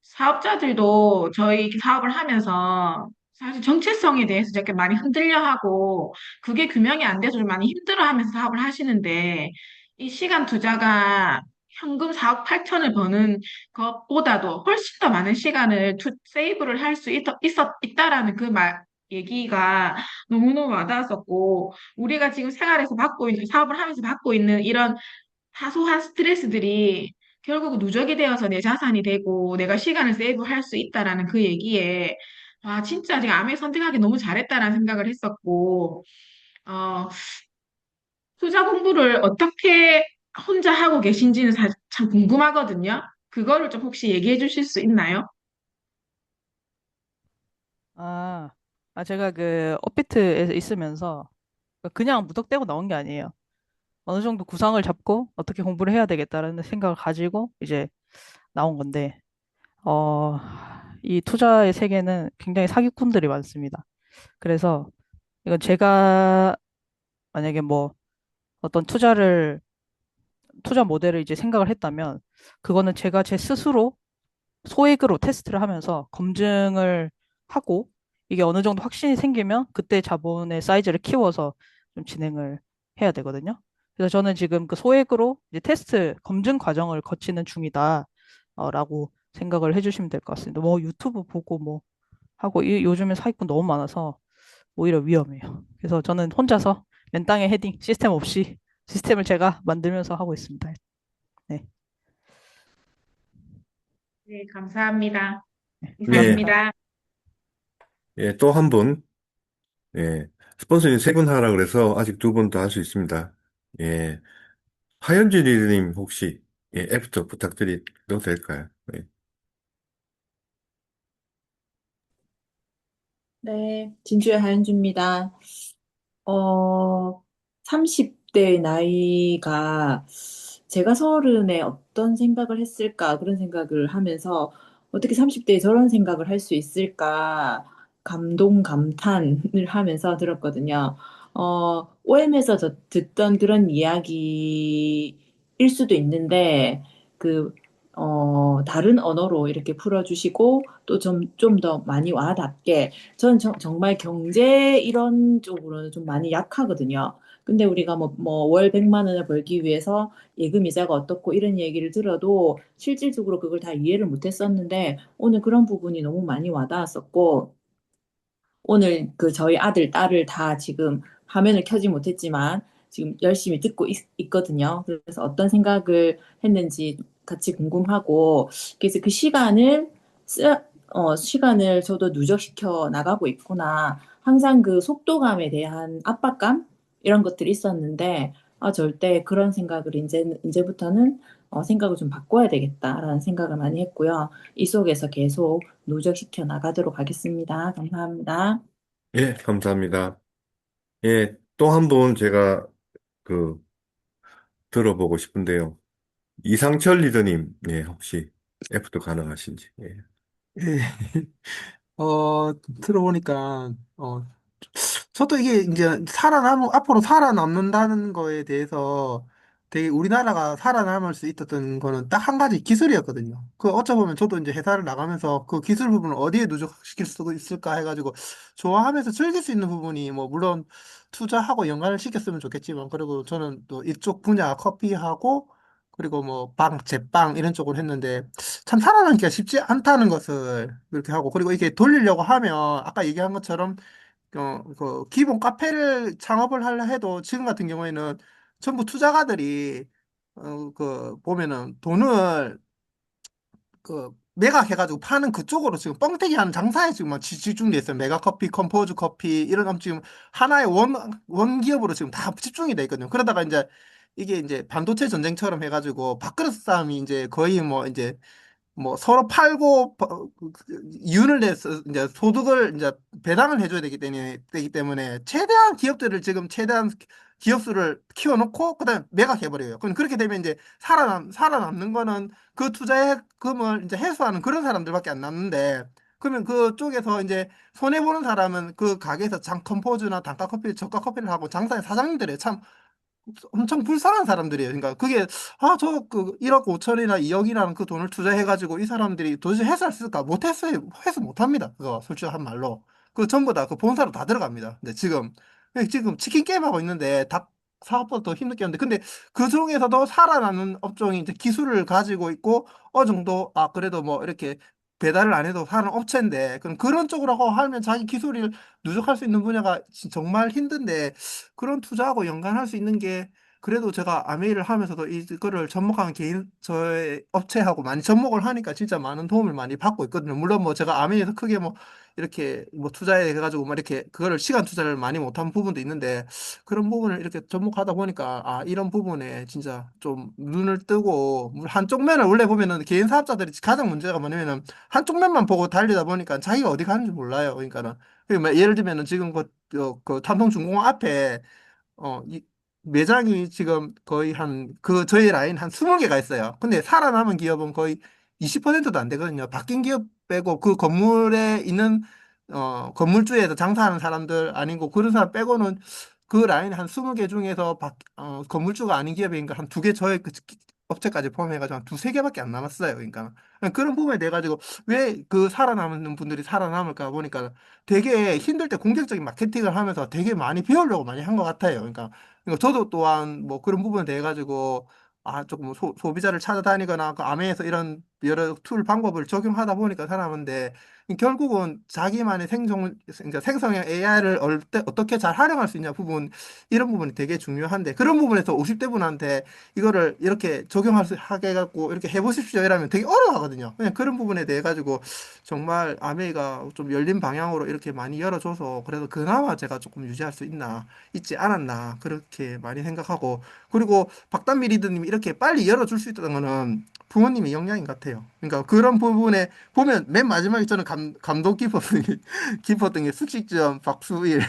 사업자들도 저희 사업을 하면서 사실 정체성에 대해서 되게 많이 흔들려 하고, 그게 규명이 안 돼서 좀 많이 힘들어 하면서 사업을 하시는데, 이 시간 투자가 현금 4억 8천을 버는 것보다도 훨씬 더 많은 시간을 세이브를 할 수 있다라는 그 얘기가 너무너무 와닿았었고, 우리가 지금 생활에서 사업을 하면서 받고 있는 이런 사소한 스트레스들이 결국 누적이 되어서 내 자산이 되고 내가 시간을 세이브할 수 있다라는 그 얘기에 와, 진짜 제가 암에 선택하기 너무 잘했다라는 생각을 했었고, 어, 투자 공부를 어떻게 혼자 하고 계신지는 참 궁금하거든요. 그거를 좀 혹시 얘기해 주실 수 있나요? 아, 제가 그 업비트에서 있으면서 그냥 무턱대고 나온 게 아니에요. 어느 정도 구상을 잡고 어떻게 공부를 해야 되겠다라는 생각을 가지고 이제 나온 건데, 어, 이 투자의 세계는 굉장히 사기꾼들이 많습니다. 그래서 이건 제가 만약에 뭐 어떤 투자 모델을 이제 생각을 했다면, 그거는 제가 제 스스로 소액으로 테스트를 하면서 검증을 하고, 이게 어느 정도 확신이 생기면 그때 자본의 사이즈를 키워서 좀 진행을 해야 되거든요. 그래서 저는 지금 그 소액으로 이제 테스트 검증 과정을 거치는 중이다, 라고 생각을 해주시면 될 것 같습니다. 뭐 유튜브 보고 뭐 하고 요즘에 사기꾼 너무 많아서 오히려 위험해요. 그래서 저는 혼자서 맨 땅에 헤딩 시스템 없이 시스템을 제가 만들면서 하고 있습니다. 네. 네, 감사합니다. 네, 감사합니다. 이상입니다. 예, 또 한 분, 예, 스폰서님 세 분 하라 그래서 아직 두 분 더 할 수 있습니다. 예, 하현주 리더님 혹시 예, 애프터 부탁드려도 될까요? 예. 네, 진주의 하연주입니다. 어, 30대 나이가 제가 서른에 어떤 생각을 했을까 그런 생각을 하면서 어떻게 30대에 저런 생각을 할 수 있을까 감탄을 하면서 들었거든요. OM에서 듣던 그런 이야기일 수도 있는데 그 다른 언어로 이렇게 풀어주시고 또 좀 더 많이 와닿게 저는 정말 경제 이런 쪽으로는 좀 많이 약하거든요. 근데 우리가 월 100만 원을 벌기 위해서 예금 이자가 어떻고 이런 얘기를 들어도 실질적으로 그걸 다 이해를 못 했었는데 오늘 그런 부분이 너무 많이 와닿았었고 오늘 그 저희 아들, 딸을 다 지금 화면을 켜지 못했지만 지금 열심히 듣고 있거든요. 그래서 어떤 생각을 했는지 같이 궁금하고 그래서 그 시간을 저도 누적시켜 나가고 있구나. 항상 그 속도감에 대한 압박감 이런 것들이 있었는데 절대 그런 생각을 이제부터는 생각을 좀 바꿔야 되겠다라는 생각을 많이 했고요. 이 속에서 계속 누적시켜 나가도록 하겠습니다. 감사합니다. 예, 감사합니다. 예, 또 한 분 제가 그 들어보고 싶은데요. 이상철 리더님, 예, 혹시 F도 가능하신지. 예. 예. 어, 들어보니까, 저도 이게 이제 앞으로 살아남는다는 거에 대해서 되게 우리나라가 살아남을 수 있었던 거는 딱 한 가지 기술이었거든요. 그 어쩌보면 저도 이제 회사를 나가면서 그 기술 부분을 어디에 누적시킬 수 있을까 해가지고 좋아하면서 즐길 수 있는 부분이 뭐 물론 투자하고 연관을 시켰으면 좋겠지만 그리고 저는 또 이쪽 분야 커피하고 그리고 뭐 제빵 이런 쪽으로 했는데 참 살아남기가 쉽지 않다는 것을 그렇게 하고 그리고 이게 돌리려고 하면 아까 얘기한 것처럼 그 기본 카페를 창업을 하려 해도 지금 같은 경우에는 전부 투자가들이 그 보면은 돈을 매각해가지고 파는 그쪽으로 지금 뻥튀기 하는 장사에 지금 막 집중돼 있어요. 메가커피, 컴포즈 커피 이런 지금 하나의 원 기업으로 지금 다 집중이 돼 있거든요. 그러다가 이제 이게 이제 반도체 전쟁처럼 해가지고 밥그릇 싸움이 이제 거의 뭐 이제 뭐 서로 팔고 이윤을 내서 이제 소득을 이제 배당을 해줘야 되기 때문에 최대한 기업들을 지금 최대한 기업 수를 키워놓고 그다음에 매각해버려요. 그럼 그렇게 되면 이제 살아남는 거는 그 투자금을 이제 해소하는 그런 사람들밖에 안 남는데 그러면 그쪽에서 이제 손해 보는 사람은 그 가게에서 컴포즈나 단가 커피, 저가 커피를 하고 장사의 사장님들이 참 엄청 불쌍한 사람들이에요. 그러니까 그게 저 그 1억 5천이나 2억이라는 그 돈을 투자해가지고 이 사람들이 도대체 해소할 수 있을까? 못했어요. 해소 못합니다. 그거 솔직한 말로. 그 전부 다 그 본사로 다 들어갑니다. 근데 지금 치킨 게임 하고 있는데 닭 사업보다 더 힘들게 하는데 근데 그 중에서도 살아나는 업종이 이제 기술을 가지고 있고 어느 정도 그래도 뭐 이렇게 배달을 안 해도 사는 업체인데 그럼 그런 쪽으로 하면 자기 기술을 누적할 수 있는 분야가 정말 힘든데 그런 투자하고 연관할 수 있는 게 그래도 제가 아메이를 하면서도 이거를 접목한 저의 업체하고 많이 접목을 하니까 진짜 많은 도움을 많이 받고 있거든요. 물론 뭐 제가 아메이에서 크게 뭐 이렇게 뭐 투자해 가지고 막 이렇게 그거를 시간 투자를 많이 못한 부분도 있는데 그런 부분을 이렇게 접목하다 보니까 이런 부분에 진짜 좀 눈을 뜨고 한쪽 면을 원래 보면은 개인 사업자들이 가장 문제가 뭐냐면은 한쪽 면만 보고 달리다 보니까 자기가 어디 가는지 몰라요. 그러니까는 예를 들면은 지금 그 삼성중공업 앞에 이 매장이 지금 거의 저희 라인 한 20개가 있어요. 근데 살아남은 기업은 거의 20%도 안 되거든요. 바뀐 기업 빼고 그 건물에 있는 건물주에서 장사하는 사람들 아니고 그런 사람 빼고는 그 라인 한 20개 중에서 건물주가 아닌 기업이니까 한 두 개 저희 그 업체까지 포함해가지고 한 두세 개밖에 안 남았어요. 그러니까 그런 부분에 대해 가지고 왜 그 살아남는 분들이 살아남을까 보니까 되게 힘들 때 공격적인 마케팅을 하면서 되게 많이 배우려고 많이 한 것 같아요. 그러니까 저도 또한 뭐 그런 부분에 대해 가지고 조금 소비자를 찾아다니거나 그 암에서 이런 여러 툴 방법을 적용하다 보니까 살아남는데 결국은 자기만의 그러니까 생성형 AI를 어떻게 잘 활용할 수 있냐 부분 이런 부분이 되게 중요한데 그런 부분에서 50대 분한테 이거를 이렇게 적용할 수 하게 해갖고 이렇게 해보십시오 이러면 되게 어려워하거든요. 그냥 그런 부분에 대해 가지고 정말 아메이가 좀 열린 방향으로 이렇게 많이 열어줘서 그래도 그나마 제가 조금 유지할 수 있지 않았나 그렇게 많이 생각하고 그리고 박단미 리더님이 이렇게 빨리 열어줄 수 있다는 거는 부모님의 영향인 것 같아요. 그러니까 그런 부분에 보면 맨 마지막에 저는 감동 깊었던 게 숙식점 박수일,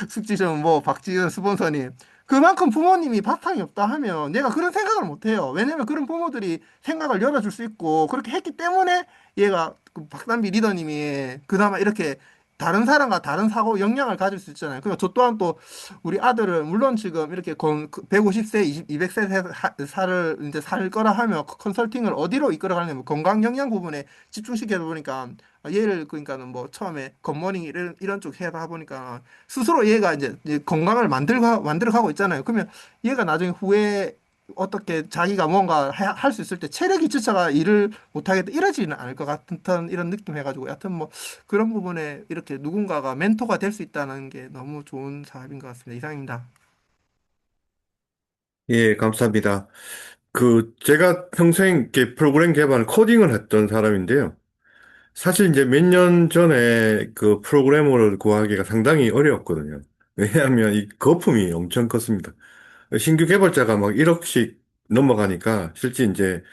숙식점 뭐 박지은 스폰서님. 그만큼 부모님이 바탕이 없다 하면 얘가 그런 생각을 못 해요. 왜냐면 그런 부모들이 생각을 열어줄 수 있고 그렇게 했기 때문에 얘가 그 박단비 리더님이 그나마 이렇게 다른 사람과 다른 사고 역량을 가질 수 있잖아요. 그러니까 저 또한 또 우리 아들은 물론 지금 이렇게 150세, 200세 살을 이제 살 거라 하면 컨설팅을 어디로 이끌어가냐면 건강 영양 부분에 집중시켜 보니까 얘를 그러니까는 뭐 처음에 굿모닝 이런 쪽 해다 보니까 스스로 얘가 이제 건강을 만들어가고 있잖아요. 그러면 얘가 나중에 후에 어떻게 자기가 뭔가 할 수 있을 때 체력이 지쳐가 일을 못하겠다 이러지는 않을 것 같은 이런 느낌 해가지고 여하튼 뭐 그런 부분에 이렇게 누군가가 멘토가 될 수 있다는 게 너무 좋은 사업인 것 같습니다. 이상입니다. 예, 감사합니다. 제가 평생 이렇게 프로그램 개발, 코딩을 했던 사람인데요. 사실 이제 몇 년 전에 그 프로그래머를 구하기가 상당히 어려웠거든요. 왜냐하면 이 거품이 엄청 컸습니다. 신규 개발자가 막 1억씩 넘어가니까 실제 이제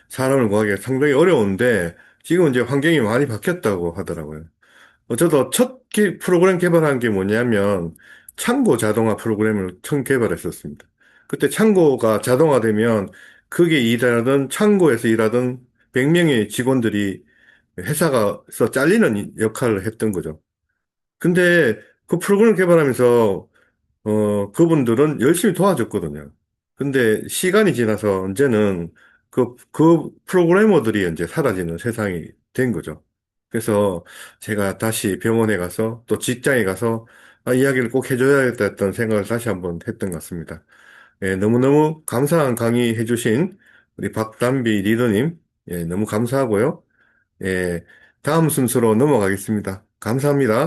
사람을 구하기가 상당히 어려운데 지금 이제 환경이 많이 바뀌었다고 하더라고요. 저도 첫 프로그램 개발한 게 뭐냐면 창고 자동화 프로그램을 처음 개발했었습니다. 그때 창고가 자동화되면 거기에 일하던 창고에서 일하던 100명의 직원들이 회사가서 잘리는 역할을 했던 거죠. 근데 그 프로그램 개발하면서 그분들은 열심히 도와줬거든요. 근데 시간이 지나서 이제는 그 프로그래머들이 이제 사라지는 세상이 된 거죠. 그래서 제가 다시 병원에 가서 또 직장에 가서 이야기를 꼭 해줘야겠다 했던 생각을 다시 한번 했던 것 같습니다. 예, 너무너무 감사한 강의 해주신 우리 박담비 리더님, 예, 너무 감사하고요. 예, 다음 순서로 넘어가겠습니다. 감사합니다.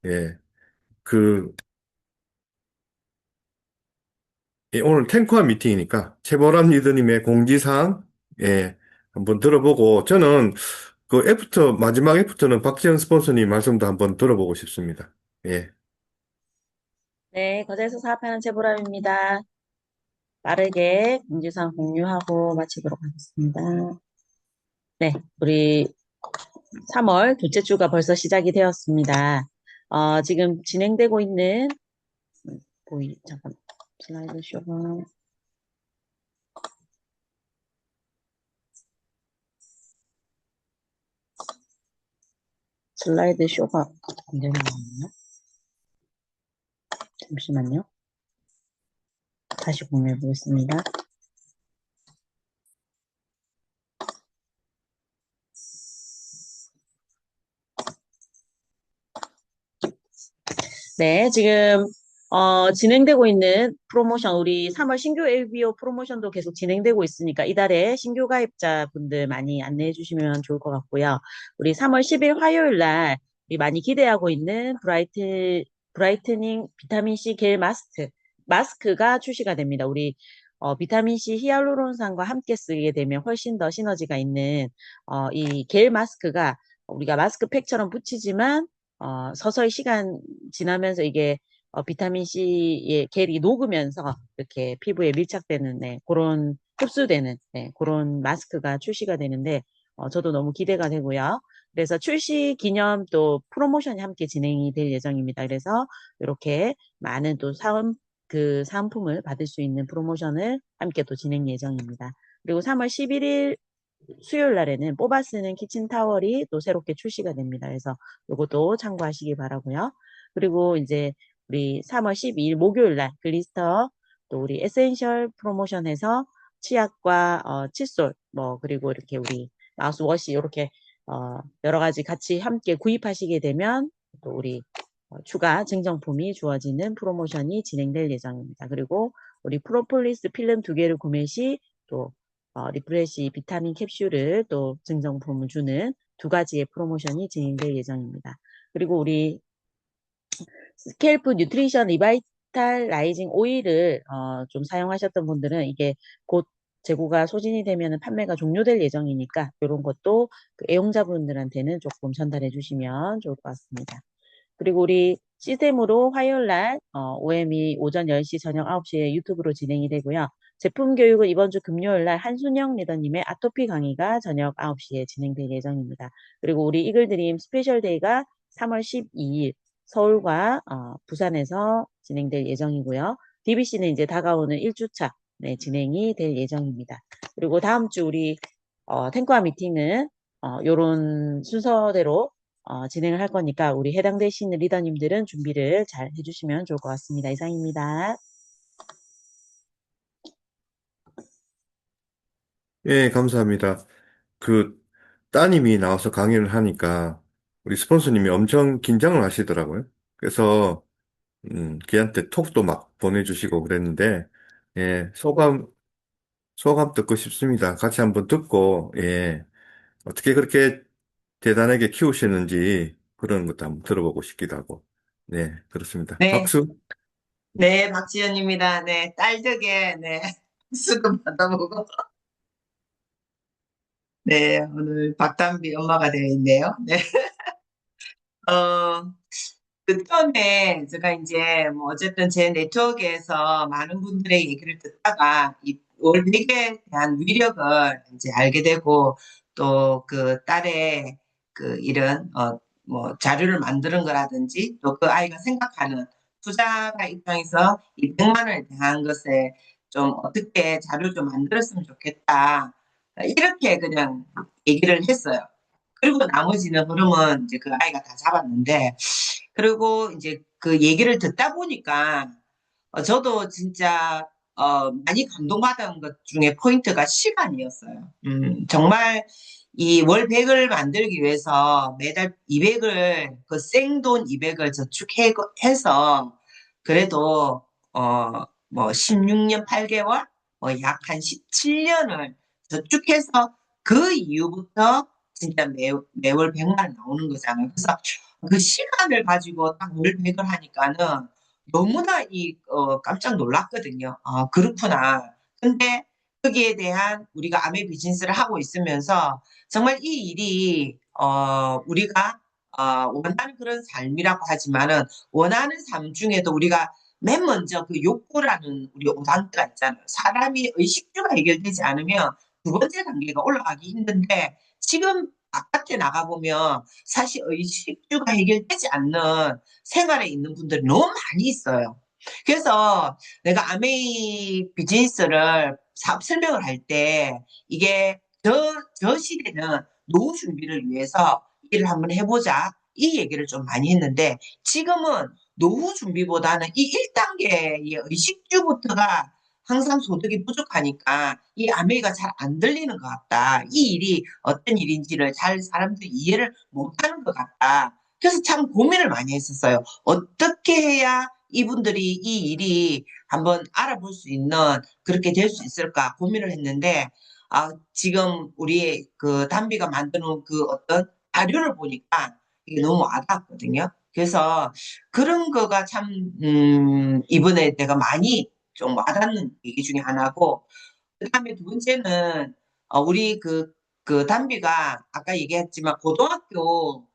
예, 그, 예, 오늘 탱커와 미팅이니까 최보람 리더님의 공지사항, 예, 한번 들어보고 저는 그 마지막 애프터는 박지현 스폰서님 말씀도 한번 들어보고 싶습니다. 예. 네, 거제에서 사업하는 최보람입니다. 빠르게 공지사항 공유하고 마치도록 하겠습니다. 네, 우리 3월 둘째 주가 벌써 시작이 되었습니다. 지금 진행되고 있는, 잠깐, 슬라이드 쇼가, 안 되는 거군요. 잠시만요. 다시 공유해 보겠습니다. 네, 지금 진행되고 있는 프로모션, 우리 3월 신규 LBO 프로모션도 계속 진행되고 있으니까 이달에 신규 가입자분들 많이 안내해 주시면 좋을 것 같고요. 우리 3월 10일 화요일 날 우리 많이 기대하고 있는 브라이트닝 비타민 C 겔 마스크가 출시가 됩니다. 우리 비타민 C 히알루론산과 함께 쓰게 되면 훨씬 더 시너지가 있는 이 겔 마스크가 우리가 마스크팩처럼 붙이지만 서서히 시간 지나면서 이게 비타민 C의 겔이 녹으면서 이렇게 피부에 밀착되는 그런 흡수되는 그런 마스크가 출시가 되는데 저도 너무 기대가 되고요. 그래서 출시 기념 또 프로모션이 함께 진행이 될 예정입니다. 그래서 이렇게 많은 또 사은품을 받을 수 있는 프로모션을 함께 또 진행 예정입니다. 그리고 3월 11일 수요일 날에는 뽑아 쓰는 키친타월이 또 새롭게 출시가 됩니다. 그래서 이것도 참고하시기 바라고요. 그리고 이제 우리 3월 12일 목요일 날 글리스터 또 우리 에센셜 프로모션에서 치약과 칫솔 그리고 이렇게 우리 마우스워시 이렇게 여러 가지 같이 함께 구입하시게 되면 또 우리 추가 증정품이 주어지는 프로모션이 진행될 예정입니다. 그리고 우리 프로폴리스 필름 2개를 구매 시 또 리프레시 비타민 캡슐을 또 증정품을 주는 2가지의 프로모션이 진행될 예정입니다. 그리고 우리 스켈프 뉴트리션 리바이탈라이징 오일을 좀 사용하셨던 분들은 이게 곧 재고가 소진이 되면 판매가 종료될 예정이니까 이런 것도 그 애용자분들한테는 조금 전달해 주시면 좋을 것 같습니다. 그리고 우리 시스템으로 화요일 날 OM이 오전 10시 저녁 9시에 유튜브로 진행이 되고요. 제품 교육은 이번 주 금요일 날 한순영 리더님의 아토피 강의가 저녁 9시에 진행될 예정입니다. 그리고 우리 이글드림 스페셜데이가 3월 12일 서울과 부산에서 진행될 예정이고요. DBC는 이제 다가오는 1주차 진행이 될 예정입니다. 그리고 다음 주 우리 탱커와 미팅은 요런 순서대로 진행을 할 거니까 우리 해당되시는 리더님들은 준비를 잘 해주시면 좋을 것 같습니다. 이상입니다. 예, 감사합니다. 그 따님이 나와서 강의를 하니까 우리 스폰서님이 엄청 긴장을 하시더라고요. 그래서 걔한테 톡도 막 보내주시고 그랬는데 예, 소감 듣고 싶습니다. 같이 한번 듣고 예, 어떻게 그렇게 대단하게 키우시는지 그런 것도 한번 들어보고 싶기도 하고 네, 그렇습니다. 네, 박수. 네, 박지연입니다. 네, 딸 덕에, 네, 수금 받아보고, 네, 오늘 박담비 엄마가 되어 있네요. 네, 어, 그 처음에 제가 이제 뭐 어쨌든 제 네트워크에서 많은 분들의 얘기를 듣다가 이 월백에 대한 위력을 이제 알게 되고 또 그 딸의 그 이런 뭐 자료를 만드는 거라든지 또 그 아이가 생각하는 투자가 입장에서 이 100만 원에 대한 것에 좀 어떻게 자료를 좀 만들었으면 좋겠다. 이렇게 그냥 얘기를 했어요. 그리고 나머지는 흐름은 이제 그 아이가 다 잡았는데 그리고 이제 그 얘기를 듣다 보니까 저도 진짜 많이 감동받은 것 중에 포인트가 시간이었어요. 정말 이 월 100을 만들기 위해서 매달 200을 그 생돈 200을 저축해서 그래도 뭐 16년 8개월 뭐 약 한 17년을 저축해서 그 이후부터 진짜 매월 100만 원 나오는 거잖아요. 그래서 그 시간을 가지고 딱 월 100을 하니까는 너무나 깜짝 놀랐거든요. 아, 그렇구나. 근데 거기에 대한 우리가 아메 비즈니스를 하고 있으면서 정말 이 일이, 우리가, 원하는 그런 삶이라고 하지만은 원하는 삶 중에도 우리가 맨 먼저 그 욕구라는 우리 오단계가 있잖아요. 사람이 의식주가 해결되지 않으면 두 번째 단계가 올라가기 힘든데 지금 바깥에 나가보면 사실 의식주가 해결되지 않는 생활에 있는 분들이 너무 많이 있어요. 그래서 내가 아메이 비즈니스를 사업 설명을 할 때 이게 저 시대는 노후 준비를 위해서 일을 한번 해보자. 이 얘기를 좀 많이 했는데 지금은 노후 준비보다는 이 1단계의 의식주부터가 항상 소득이 부족하니까 이 아메이가 잘 안 들리는 것 같다. 이 일이 어떤 일인지를 잘 사람들이 이해를 못하는 것 같다. 그래서 참 고민을 많이 했었어요. 어떻게 해야 이분들이 이 일이 한번 알아볼 수 있는 그렇게 될 수 있을까 고민을 했는데 지금 우리 그 담비가 만드는 그 어떤 자료를 보니까 이게 너무 와닿았거든요. 그래서 그런 거가 참 이번에 내가 많이 좀 와닿는 얘기 중에 하나고 그다음에 두 번째는 우리 그 담비가 아까 얘기했지만 고등학교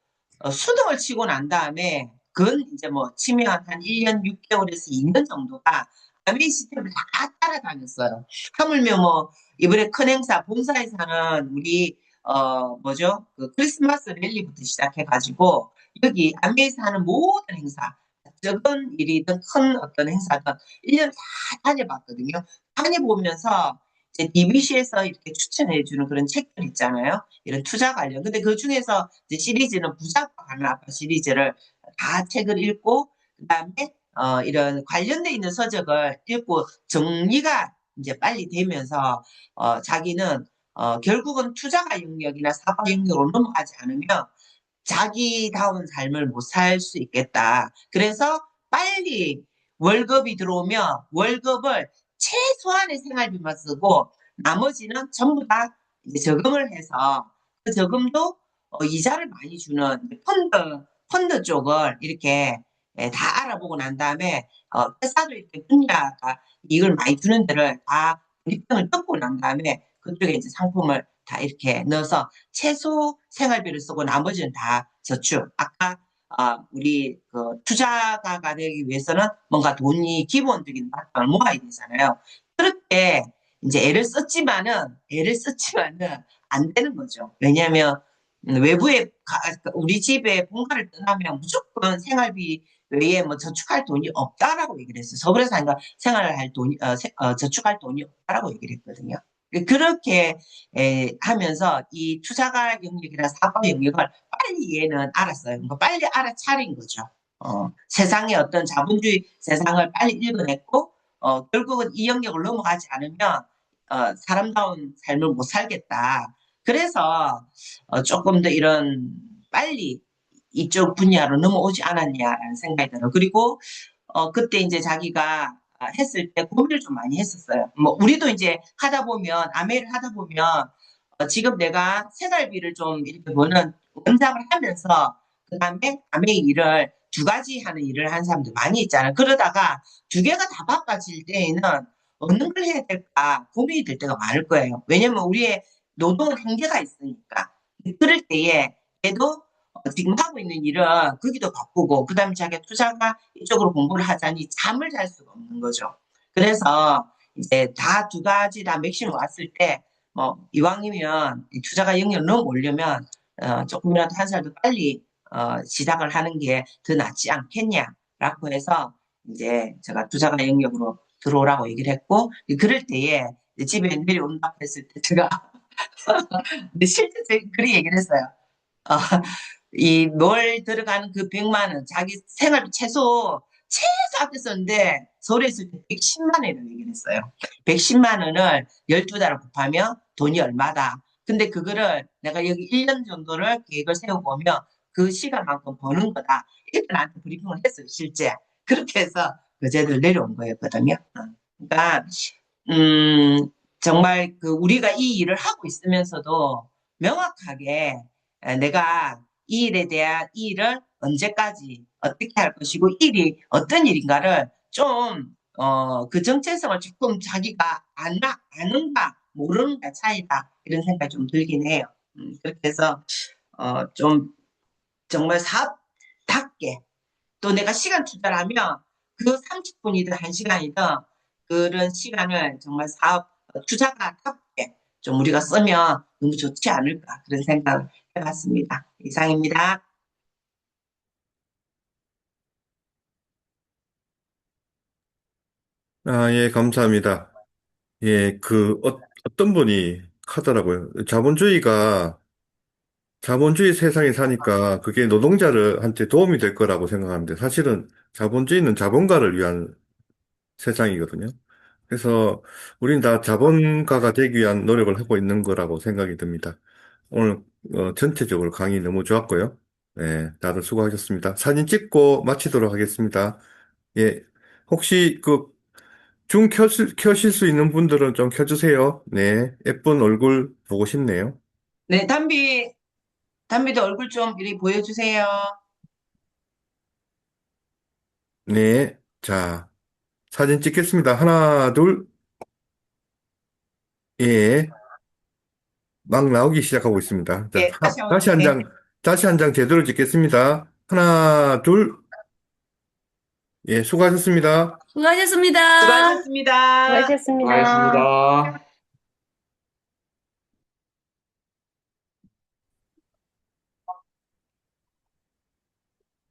수능을 치고 난 다음에 그건 이제 뭐 치면 한 1년 6개월에서 2년 정도가 아메이 시스템을 다 따라다녔어요. 하물며 뭐 이번에 큰 행사 본사에서는 우리 뭐죠? 그 크리스마스 랠리부터 시작해가지고 여기 아메이에서 하는 모든 행사 적은 일이든 큰 어떤 행사든 1년 다 다녀봤거든요. 다녀보면서 이제 DBC에서 이렇게 추천해주는 그런 책들 있잖아요. 이런 투자 관련. 근데 그 중에서 이제 시리즈는 부자가 가는 아빠 시리즈를 다 책을 읽고, 그 다음에, 이런 관련돼 있는 서적을 읽고 정리가 이제 빨리 되면서, 자기는, 결국은 투자가 영역이나 사업 영역으로 넘어가지 않으면 자기다운 삶을 못 살 수 있겠다. 그래서 빨리 월급이 들어오면 월급을 최소한의 생활비만 쓰고 나머지는 전부 다 이제 저금을 해서 그 저금도 이자를 많이 주는 펀드 쪽을 이렇게 다 알아보고 난 다음에 회사도 이렇게 분야가 이걸 많이 주는 데를 다 리평을 뜯고 난 다음에 그쪽에 이제 상품을 다 이렇게 넣어서 최소 생활비를 쓰고 나머지는 다 저축. 아까 우리 그 투자가가 되기 위해서는 뭔가 돈이 기본적인 바탕을 모아야 되잖아요. 그렇게 이제 애를 썼지만은 안 되는 거죠. 왜냐하면 외부에 우리 집에 본가를 떠나면 무조건 생활비 외에 뭐 저축할 돈이 없다라고 얘기를 했어요. 서울에서 하니까 생활할 돈이 저축할 돈이 없다라고 얘기를 했거든요. 그렇게 하면서 이 투자가 영역이나 사업 영역을 빨리 얘는 알았어요. 그러니까 빨리 알아차린 거죠. 세상의 어떤 자본주의 세상을 빨리 읽어냈고 결국은 이 영역을 넘어가지 않으면 사람다운 삶을 못 살겠다. 그래서 조금 더 이런 빨리 이쪽 분야로 넘어오지 않았냐라는 생각이 들어요. 그리고 그때 이제 자기가 했을 때 고민을 좀 많이 했었어요. 뭐 우리도 이제 하다 보면 아메를 하다 보면 지금 내가 생활비를 좀 이렇게 버는 원작을 하면서 그다음에 아메 일을 두 가지 하는 일을 하는 사람들 많이 있잖아요. 그러다가 두 개가 다 바빠질 때에는 어느 걸 해야 될까 고민이 될 때가 많을 거예요. 왜냐면 우리의 노동은 한계가 있으니까. 그럴 때에 그래도 지금 하고 있는 일은 거기도 바쁘고, 그 다음에 자기가 투자가 이쪽으로 공부를 하자니 잠을 잘 수가 없는 거죠. 그래서 이제 다 두 가지 다 맥심 왔을 때, 뭐, 이왕이면 이 투자가 영역 너무 오려면, 조금이라도 한 살 더 빨리, 시작을 하는 게 더 낫지 않겠냐라고 해서, 이제 제가 투자가 영역으로 들어오라고 얘기를 했고, 그럴 때에 집에 내려온다고 했을 때 제가, 근데 실제 제가 그렇게 얘기를 했어요. 어, 이 뭘 들어가는 그 100만 원, 자기 생활비 최소 아껴 썼는데 서울에 있을 때 110만 원이라고 얘기를 했어요. 110만 원을 12달을 곱하면 돈이 얼마다. 근데 그거를 내가 여기 1년 정도를 계획을 세워보면 그 시간만큼 버는 거다. 이렇게 나한테 브리핑을 했어요, 실제. 그렇게 해서 그제들 내려온 거였거든요. 그러니까, 정말 그 우리가 이 일을 하고 있으면서도 명확하게 내가 이 일에 대한 이 일을 언제까지 어떻게 할 것이고 일이 어떤 일인가를 좀 그 정체성을 조금 자기가 아는가 모르는가 차이다 이런 생각이 좀 들긴 해요. 그렇게 해서 좀 정말 사업답게 또 내가 시간 투자를 하면 그 30분이든 1시간이든 그런 시간을 정말 사업 투자가 답게 좀 우리가 쓰면 너무 좋지 않을까 그런 생각을 해봤습니다. 이상입니다. 아, 예, 감사합니다. 예, 어떤 분이 하더라고요. 자본주의 세상에 사니까 그게 노동자한테 도움이 될 거라고 생각하는데 사실은 자본주의는 자본가를 위한 세상이거든요. 그래서 우린 다 자본가가 되기 위한 노력을 하고 있는 거라고 생각이 듭니다. 오늘 전체적으로 강의 너무 좋았고요. 네, 다들 수고하셨습니다. 사진 찍고 마치도록 하겠습니다. 예, 혹시 켜실 수 있는 분들은 좀 켜주세요. 네, 예쁜 얼굴 보고 싶네요. 네, 담비도 얼굴 좀 이리 보여주세요. 네, 자, 사진 찍겠습니다. 하나, 둘, 예, 막 나오기 시작하고 있습니다. 자, 예, 다시 한번, 예, 다시 한 장 제대로 찍겠습니다. 하나, 둘, 예, 수고하셨습니다. 수고하셨습니다. 수고하셨습니다. 수고하셨습니다.